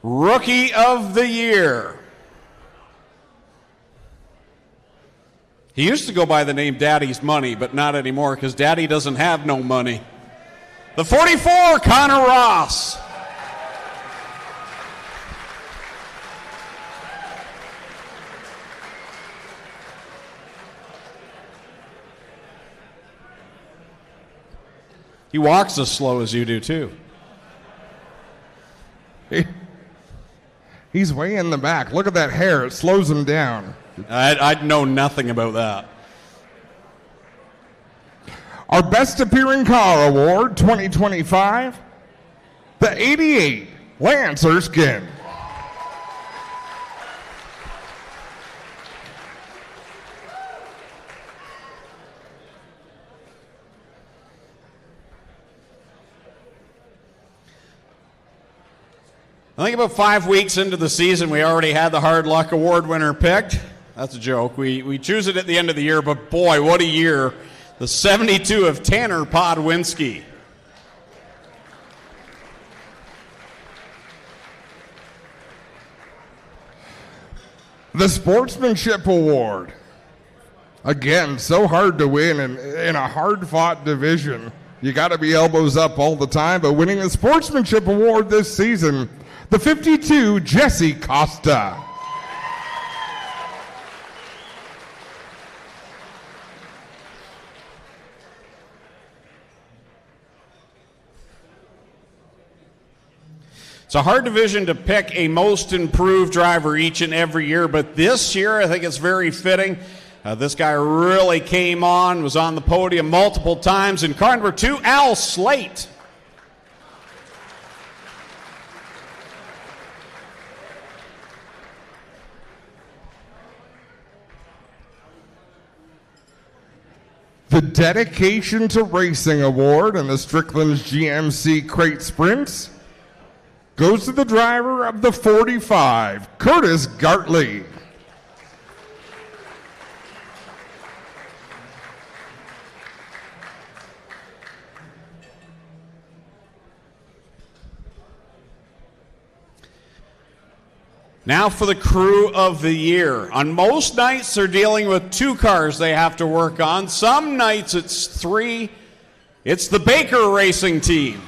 Rookie of the Year. He used to go by the name Daddy's Money, but not anymore because Daddy doesn't have no money. The 44, Connor Ross. He walks as slow as you do, too. He's way in the back. Look at that hair. It slows him down. I'd know nothing about that. Our Best Appearing Car Award 2025, the 88, Lance Erskine. I think about 5 weeks into the season, we already had the Hard Luck Award winner picked. That's a joke. We choose it at the end of the year, but boy, what a year. The 72 of Tanner Podwinski. The Sportsmanship Award. Again, so hard to win in a hard-fought division. You got to be elbows up all the time, but winning the Sportsmanship Award this season, the 52, Jesse Costa. It's a hard division to pick a most improved driver each and every year, but this year I think it's very fitting. This guy really came on, was on the podium multiple times. In car number 2, Al Slate. The Dedication to Racing Award and the Strickland's GMC Crate Sprints goes to the driver of the 45, Curtis Gartley. Now for the Crew of the Year. On most nights, they're dealing with 2 cars they have to work on. Some nights it's 3. It's the Baker Racing Team.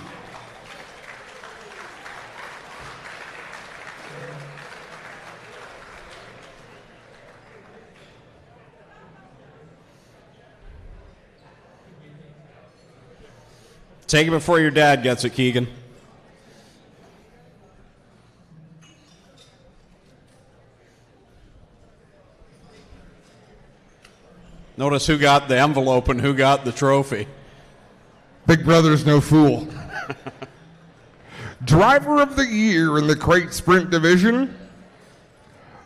Take it before your dad gets it, Keegan. Notice who got the envelope and who got the trophy. Big Brother's no fool. Driver of the Year in the Crate Sprint Division,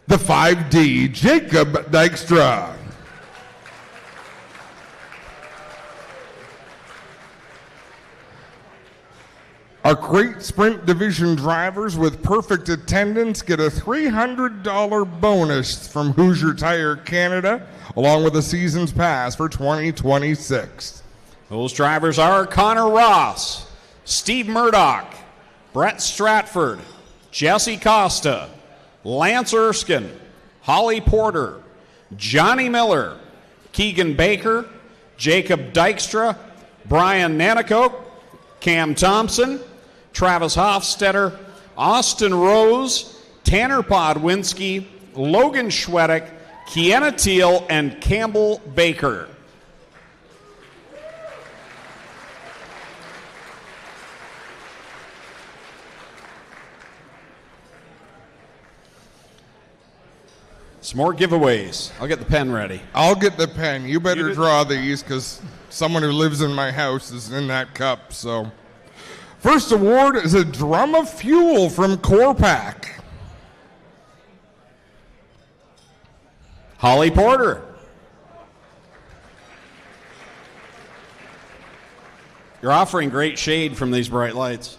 the 5D, Jacob Dykstra. Our Crate Sprint Division drivers with perfect attendance get a $300 bonus from Hoosier Tire Canada, along with a season's pass for 2026. Those drivers are Connor Ross, Steve Murdoch, Brett Stratford, Jesse Costa, Lance Erskine, Holly Porter, Johnny Miller, Keegan Baker, Jacob Dykstra, Brian Nanakoke, Cam Thompson, Travis Hofstetter, Austin Rose, Tanner Podwinski, Logan Schwedick, Kiana Teal, and Campbell Baker. Some more giveaways. I'll get the pen ready. I'll get the pen. You better draw these because someone who lives in my house is in that cup. So, first award is a drum of fuel from Corpac. Holly Porter. You're offering great shade from these bright lights.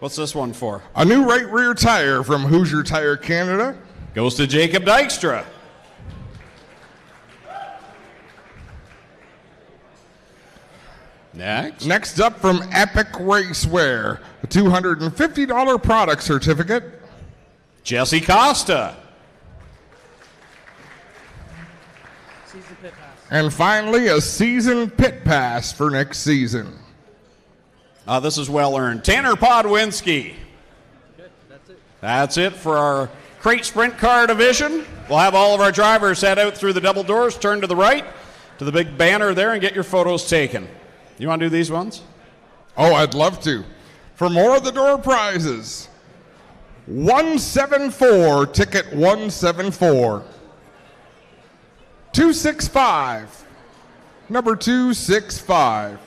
What's this one for? A new right rear tire from Hoosier Tire Canada. Goes to Jacob Dykstra. Next up from Epic Racewear, a $250 product certificate. Jesse Costa. Season pit pass. And finally, a season pit pass for next season. This is well earned. Tanner Podwinski. Good, that's it. That's it for our Crate Sprint Car division. We'll have all of our drivers head out through the double doors, turn to the right, to the big banner there, and get your photos taken. You want to do these ones? Oh, I'd love to. For more of the door prizes, 174, ticket 174. 265, number 265.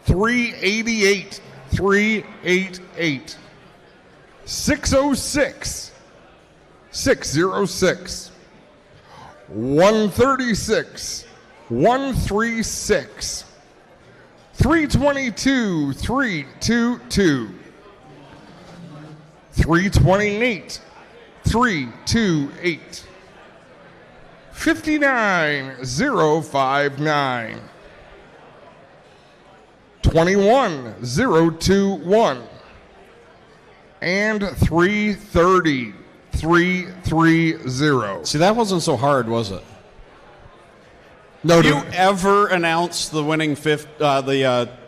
388, 388. 606, 606. 136, 136. 322, 322. 328, 328. 59059. 21021 and 330 330. See, that wasn't so hard, was it? No, Did you ever announce the winning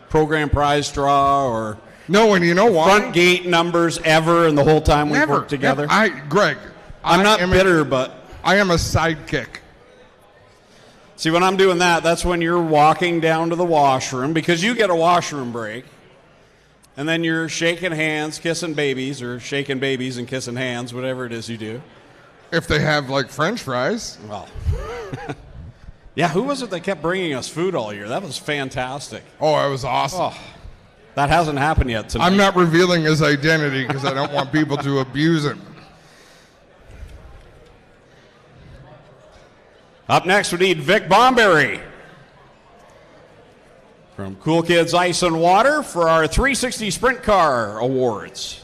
program prize draw or no, and you know why? front gate numbers ever in the whole time we've worked together? Greg, I'm not bitter, but I am a sidekick. See, when I'm doing that, that's when you're walking down to the washroom because you get a washroom break. And then you're shaking hands, kissing babies, or shaking babies and kissing hands, whatever it is you do. If they have, like, French fries. Well, yeah, who was it that kept bringing us food all year? That was fantastic. Oh, it was awesome. Oh, that hasn't happened yet tonight. I'm not revealing his identity because I don't want people to abuse him. Up next, we need Vic Bomberry from Cool Kids Ice and Water for our 360 Sprint Car Awards.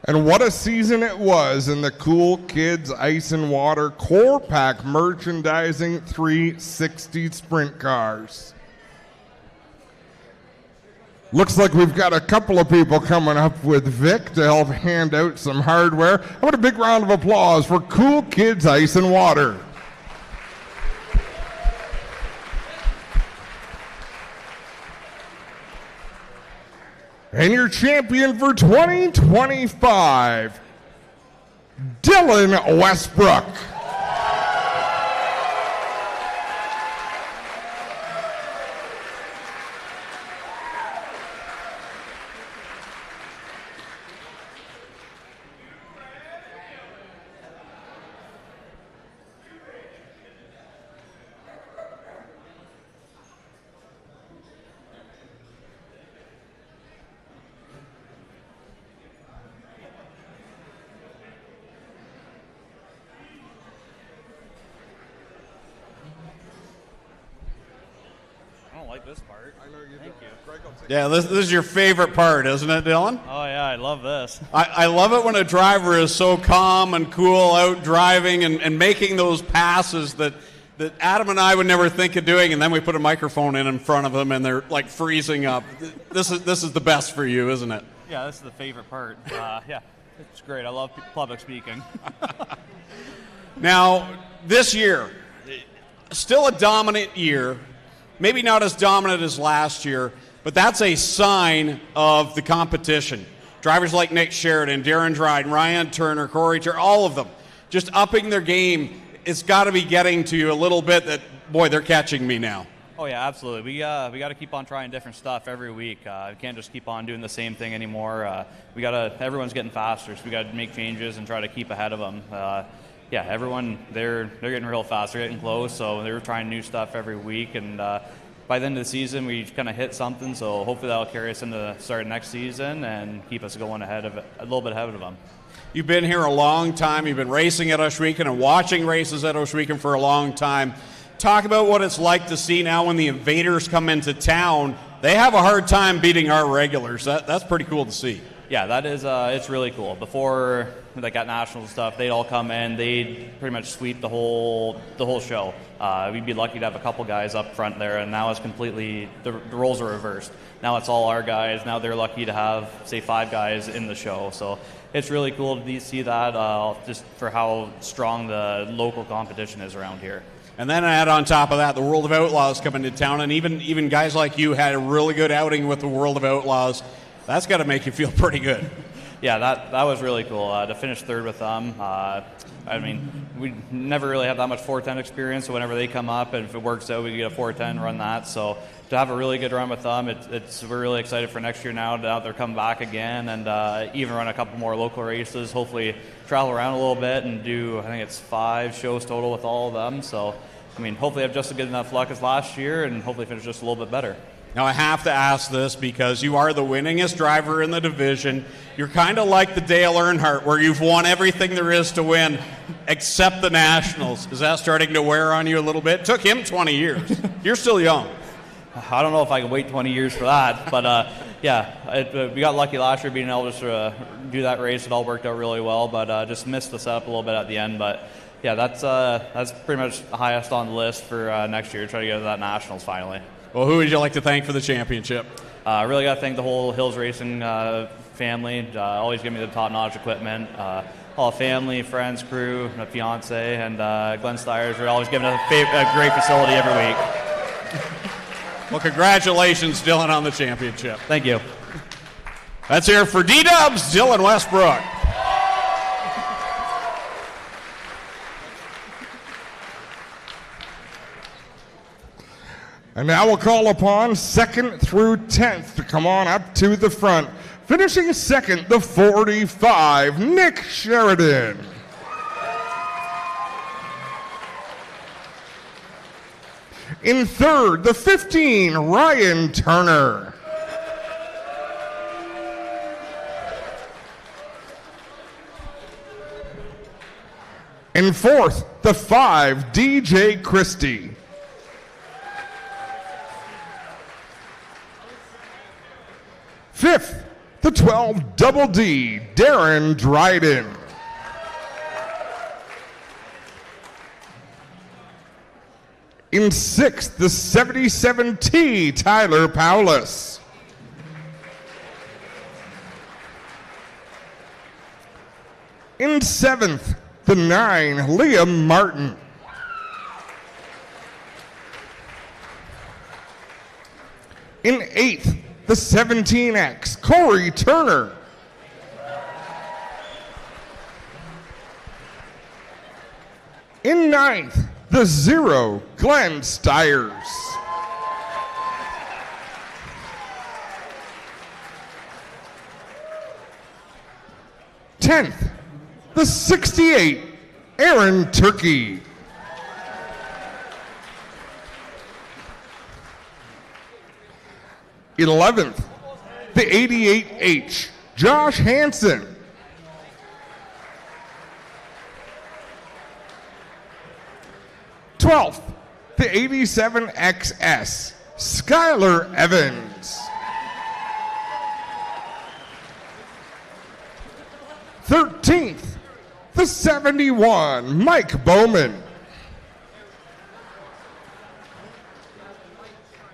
And what a season it was in the Cool Kids Ice and Water Core Pack Merchandising 360 Sprint Cars. Looks like we've got a couple of people coming up with Vic to help hand out some hardware. How about a big round of applause for Cool Kids Ice and Water? And your champion for 2025, Dylan Westbrook. This part. I know you. Thank you. Yeah, this is your favorite part, isn't it, Dylan? Oh yeah, I love this. I love it when a driver is so calm and cool out driving and making those passes that Adam and I would never think of doing, and then we put a microphone in front of them and they're like freezing up. This is the best for you, isn't it? Yeah, this is the favorite part. Yeah, it's great. I love public speaking. Now, this year, still a dominant year. Maybe not as dominant as last year, but that's a sign of the competition. Drivers like Nick Sheridan, Darren Dryden, Ryan Turner, Corey Turner, all of them, just upping their game. It's got to be getting to you a little bit that, boy, they're catching me now. Oh yeah, absolutely. We got to keep on trying different stuff every week. We can't just keep on doing the same thing anymore. Everyone's getting faster, so we got to make changes and try to keep ahead of them. Yeah, everyone, they're getting real fast. They're getting close, so they're trying new stuff every week. And by the end of the season, we kind of hit something, so hopefully that'll carry us into the start of next season and keep us going a little bit ahead of them. You've been here a long time. You've been racing at Ohsweken and watching races at Ohsweken for a long time. Talk about what it's like to see now when the invaders come into town. They have a hard time beating our regulars. That's pretty cool to see. Yeah, that is, it's really cool. Before, like at nationals stuff, they'd all come in, they'd pretty much sweep the whole show. We'd be lucky to have a couple guys up front there, and now it's completely, the roles are reversed. Now it's all our guys. Now they're lucky to have, say, 5 guys in the show. So it's really cool to see that, just for how strong the local competition is around here. And then add on top of that, the World of Outlaws coming to town, and even guys like you had a really good outing with the World of Outlaws. That's got to make you feel pretty good. Yeah, that was really cool to finish third with them. I mean, we never really have that much 410 experience, so whenever they come up, and if it works out, we can get a 410, run that. So to have a really good run with them, we're really excited for next year now that they're coming back again, and even run a couple more local races, hopefully travel around a little bit and do, I think it's 5 shows total with all of them. So, I mean, hopefully have just as good enough luck as last year and hopefully finish just a little bit better. Now, I have to ask this because you are the winningest driver in the division. You're kind of like the Dale Earnhardt, where you've won everything there is to win except the Nationals. Is that starting to wear on you a little bit? It took him 20 years. You're still young. I don't know if I can wait 20 years for that, but yeah, we got lucky last year being able to do that race. It all worked out really well, but just missed the setup a little bit at the end. But yeah, that's pretty much the highest on the list for next year, try to get to that Nationals finally. Well, who would you like to thank for the championship? I really got to thank the whole Hills Racing family. Always give me the top-notch equipment. All family, friends, crew, my fiance, and Glenn Stiers are always giving us a great facility every week. Well, congratulations, Dylan, on the championship. Thank you. That's here for D-Dubs, Dylan Westbrook. And now we'll call upon 2nd through 10th to come on up to the front. Finishing second, the 45, Nick Sheridan. In third, the 15, Ryan Turner. In fourth, the 5, DJ Christie. Fifth, the 12, Double D, Darren Dryden. In sixth, the 77T, Tyler Paulus. In seventh, the 9, Liam Martin. In eighth, the 17X, Corey Turner. In ninth, the 0, Glenn Stiers. Tenth, the 68, Aaron Turkey. 11th, the 88H, Josh Hansen. 12th, the 87XS, Skylar Evans. 13th, the 71, Mike Bowman.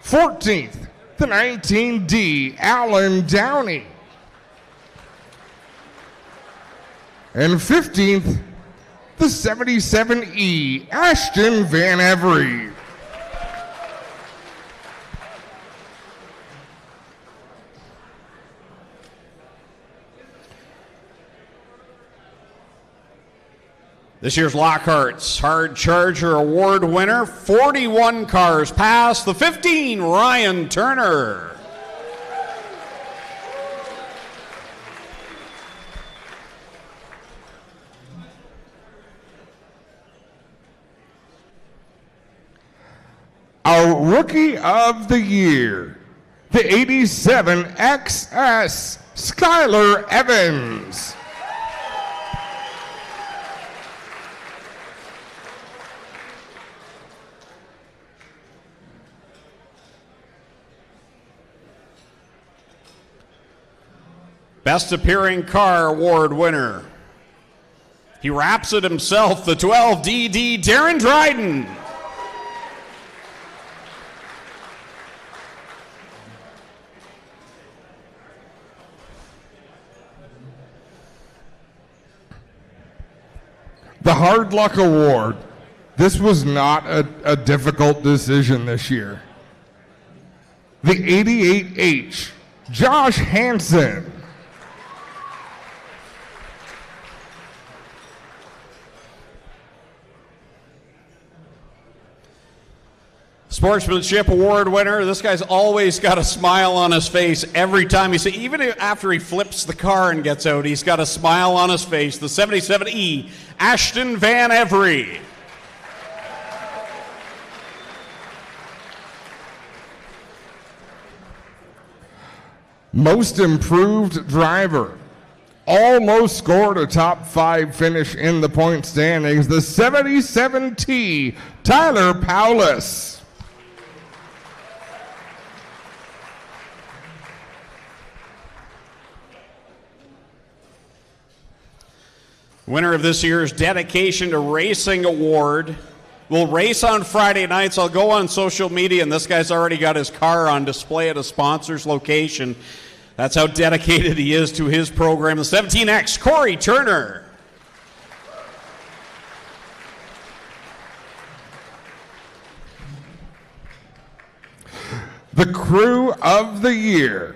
14th, the 19D, Alan Downey. And 15th, the 77E, Ashton Van Every. This year's Lockhart's Hard Charger Award winner, 41 cars past, the 15, Ryan Turner. Our Rookie of the Year, the 87XS, Skylar Evans. Best Appearing Car Award winner. He wraps it himself, the 12DD, Darren Dryden. The Hard Luck Award. This was not a difficult decision this year. The 88H, Josh Hansen. Sportsmanship Award winner. This guy's always got a smile on his face every time even after he flips the car and gets out, he's got a smile on his face. The 77E, Ashton Van Every. Most Improved Driver. Almost scored a top 5 finish in the point standings. The 77T, Tyler Paulus. Winner of this year's Dedication to Racing Award. We'll race on Friday nights. I'll go on social media, and this guy's already got his car on display at a sponsor's location. That's how dedicated he is to his program. The 17X, Corey Turner. The Crew of the Year.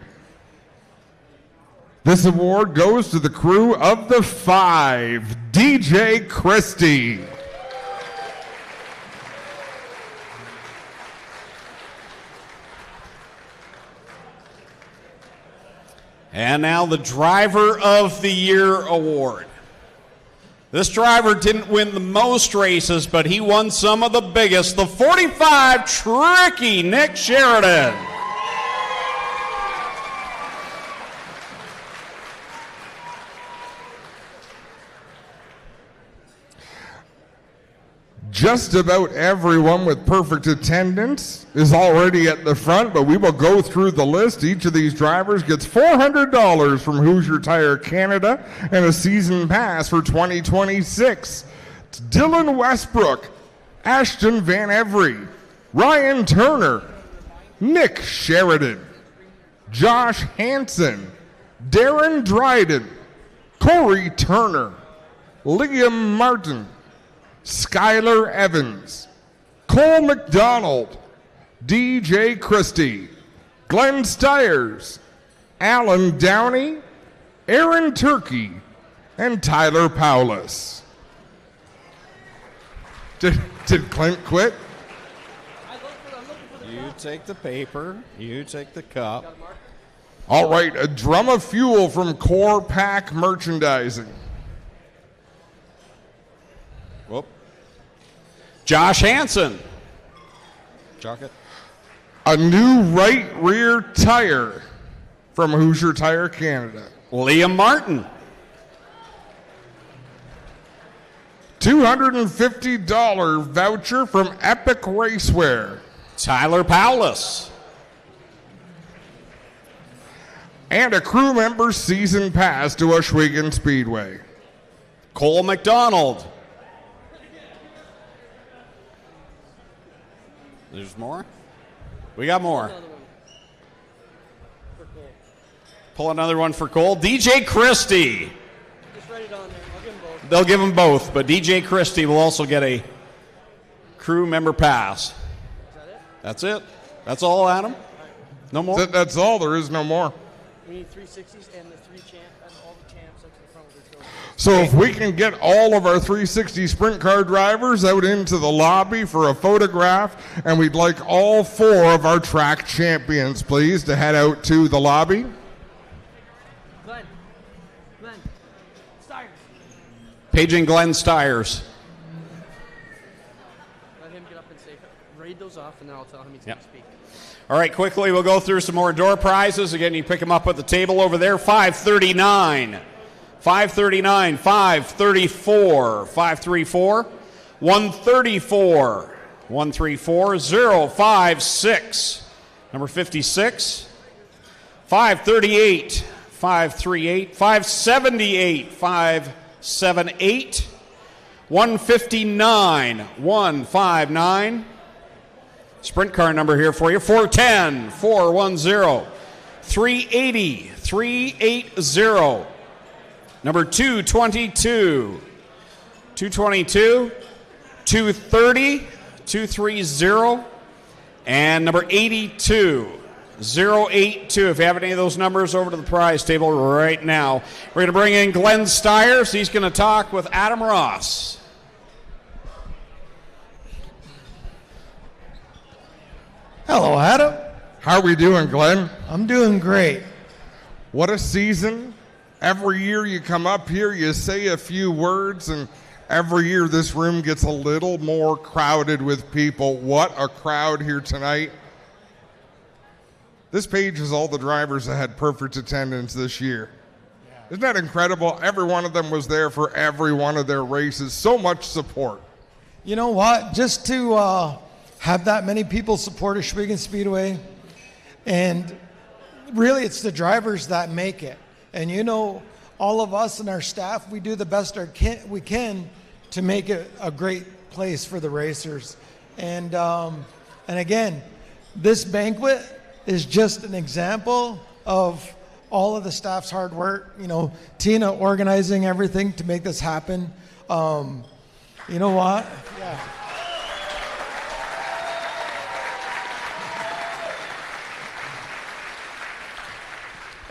This award goes to the Crew of the 5, DJ Christie. And now the Driver of the Year Award. This driver didn't win the most races, but he won some of the biggest. The 45, Tricky Nick Sheridan. Just about everyone with perfect attendance is already at the front, but we will go through the list. Each of these drivers gets $400 from Hoosier Tire Canada and a season pass for 2026. It's Dylan Westbrook, Ashton Van Every, Ryan Turner, Nick Sheridan, Josh Hansen, Darren Dryden, Corey Turner, Liam Martin, Skylar Evans, Cole McDonald, DJ Christie, Glenn Stiers, Alan Downey, Aaron Turkey, and Tyler Paulus. Did Clint quit? You take the paper. You take the cup. All right, a drum of fuel from Core Pack Merchandising. Whoop. Josh Hansen. Chalk it. A new right rear tire from Hoosier Tire Canada. Liam Martin. $250 voucher from Epic Racewear. Tyler Paulus. And a crew member season pass to Ohsweken Speedway. Cole McDonald. There's more? We got more. Pull another one for Cole. DJ Christie. Just write it on there. I'll give them both. They'll give them both, but DJ Christie will also get a crew member pass. Is that it? That's it. That's all, Adam? No more? That's all. There is no more. We need 360s and the all the champs up to the front with their trophies. So if we can get all of our 360 sprint car drivers out into the lobby for a photograph, and we'd like all 4 of our track champions, please, to head out to the lobby. Glenn, Stiers. Paging Glenn Stiers. Let him get up and say, read those off, and then I'll tell him he's going to speak. All right, quickly, we'll go through some more door prizes. Again, you pick them up at the table over there. 539, 539, 534, 534, 134, 134, 056, number 56, 538, 538, 578, 578, 159, 159. Sprint car number here for you, 410, 410, 380, 380. Number 222, 222, 230, 230, and number 82, 082. If you have any of those numbers, over to the prize table right now. We're going to bring in Glenn Stiers. He's going to talk with Adam Ross. Hello, Adam. How are we doing, Glenn? I'm doing great. What a season. Every year you come up here, you say a few words, and every year this room gets a little more crowded with people. What a crowd here tonight. This page is all the drivers that had perfect attendance this year. Isn't that incredible? Every one of them was there for every one of their races. So much support. You know what? Just to have that many people support Ohsweken Speedway, and really it's the drivers that make it. And you know, all of us and our staff, we do the best we can to make it a great place for the racers. And again, this banquet is just an example of all of the staff's hard work. You know, Tina organizing everything to make this happen. You know what? Yeah.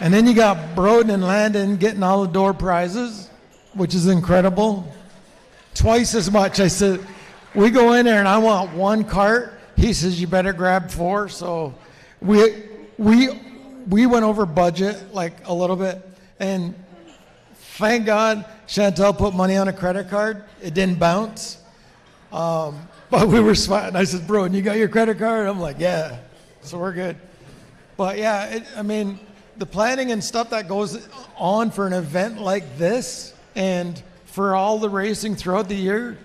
And then you got Broden and Landon getting all the door prizes, which is incredible. Twice as much. I said, we go in there and I want 1 cart. He says, you better grab 4. So we went over budget like a little bit. And thank God Chantel put money on a credit card. It didn't bounce. But we were sweating. I said, bro, and you got your credit card? I'm like, yeah. So we're good. But yeah, I mean, the planning and stuff that goes on for an event like this and for all the racing throughout the year,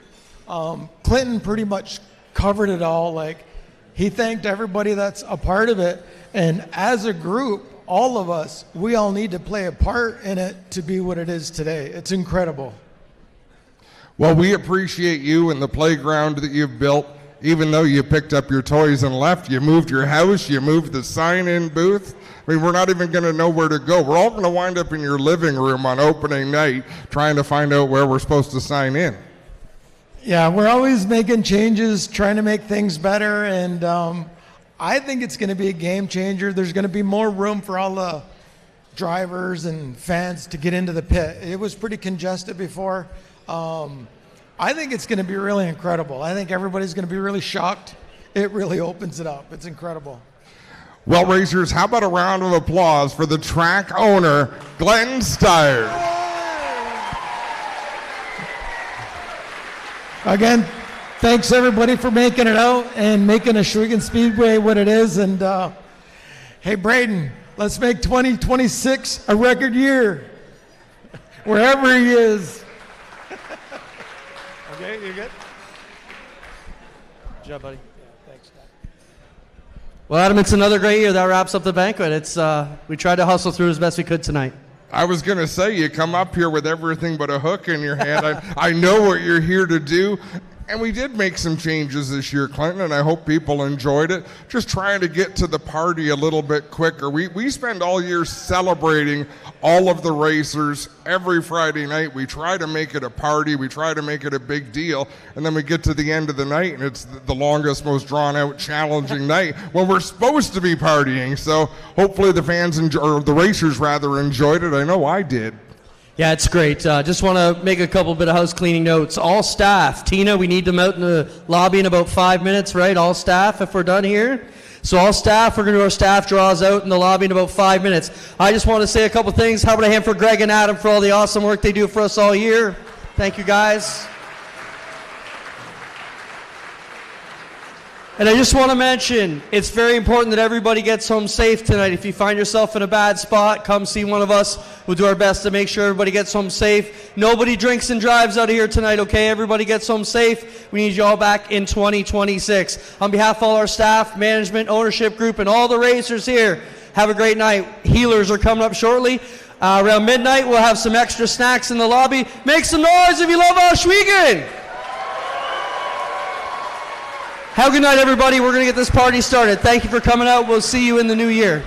Clinton pretty much covered it all. Like, he thanked everybody that's a part of it. And as a group, all of us, we all need to play a part in it to be what it is today. It's incredible. Well, we appreciate you and the playground that you've built. Even though you picked up your toys and left, you moved your house, you moved the sign-in booth. I mean, we're not even going to know where to go. We're all going to wind up in your living room on opening night trying to find out where we're supposed to sign in. Yeah, we're always making changes, trying to make things better, and I think it's going to be a game changer. There's going to be more room for all the drivers and fans to get into the pit. It was pretty congested before. I think it's going to be really incredible. I think everybody's going to be really shocked. It really opens it up. It's incredible. Well, racers, how about a round of applause for the track owner, Glenn Stiers? Again, thanks everybody for making it out and making Ohsweken Speedway what it is. And hey, Braden, let's make 2026 a record year, wherever he is. Okay, you good? Good job, buddy. Well, Adam, it's another great year. That wraps up the banquet. We tried to hustle through as best we could tonight. I was going to say, you come up here with everything but a hook in your hand. I know what you're here to do. And we did make some changes this year, Clinton, and I hope people enjoyed it. Just trying to get to the party a little bit quicker. We spend all year celebrating all of the racers. Every Friday night, we try to make it a party. We try to make it a big deal. And then we get to the end of the night, and it's the longest, most drawn-out, challenging night when we're supposed to be partying. So hopefully the fans, or the racers rather, enjoyed it. I know I did. Yeah, it's great. Just want to make a couple bit of house cleaning notes. All staff, Tina, we need them out in the lobby in about 5 minutes, right? All staff, if we're done here. So all staff, we're going to do our staff draws out in the lobby in about 5 minutes. I just want to say a couple things. How about a hand for Greg and Adam for all the awesome work they do for us all year? Thank you, guys. And I just want to mention, it's very important that everybody gets home safe tonight. If you find yourself in a bad spot, come see one of us. We'll do our best to make sure everybody gets home safe. Nobody drinks and drives out of here tonight, okay? Everybody gets home safe. We need you all back in 2026. On behalf of all our staff, management, ownership group, and all the racers here, have a great night. Healers are coming up shortly. Around midnight, we'll have some extra snacks in the lobby. Make some noise if you love Ohsweken! Have a good night, everybody. We're going to get this party started. Thank you for coming out. We'll see you in the new year.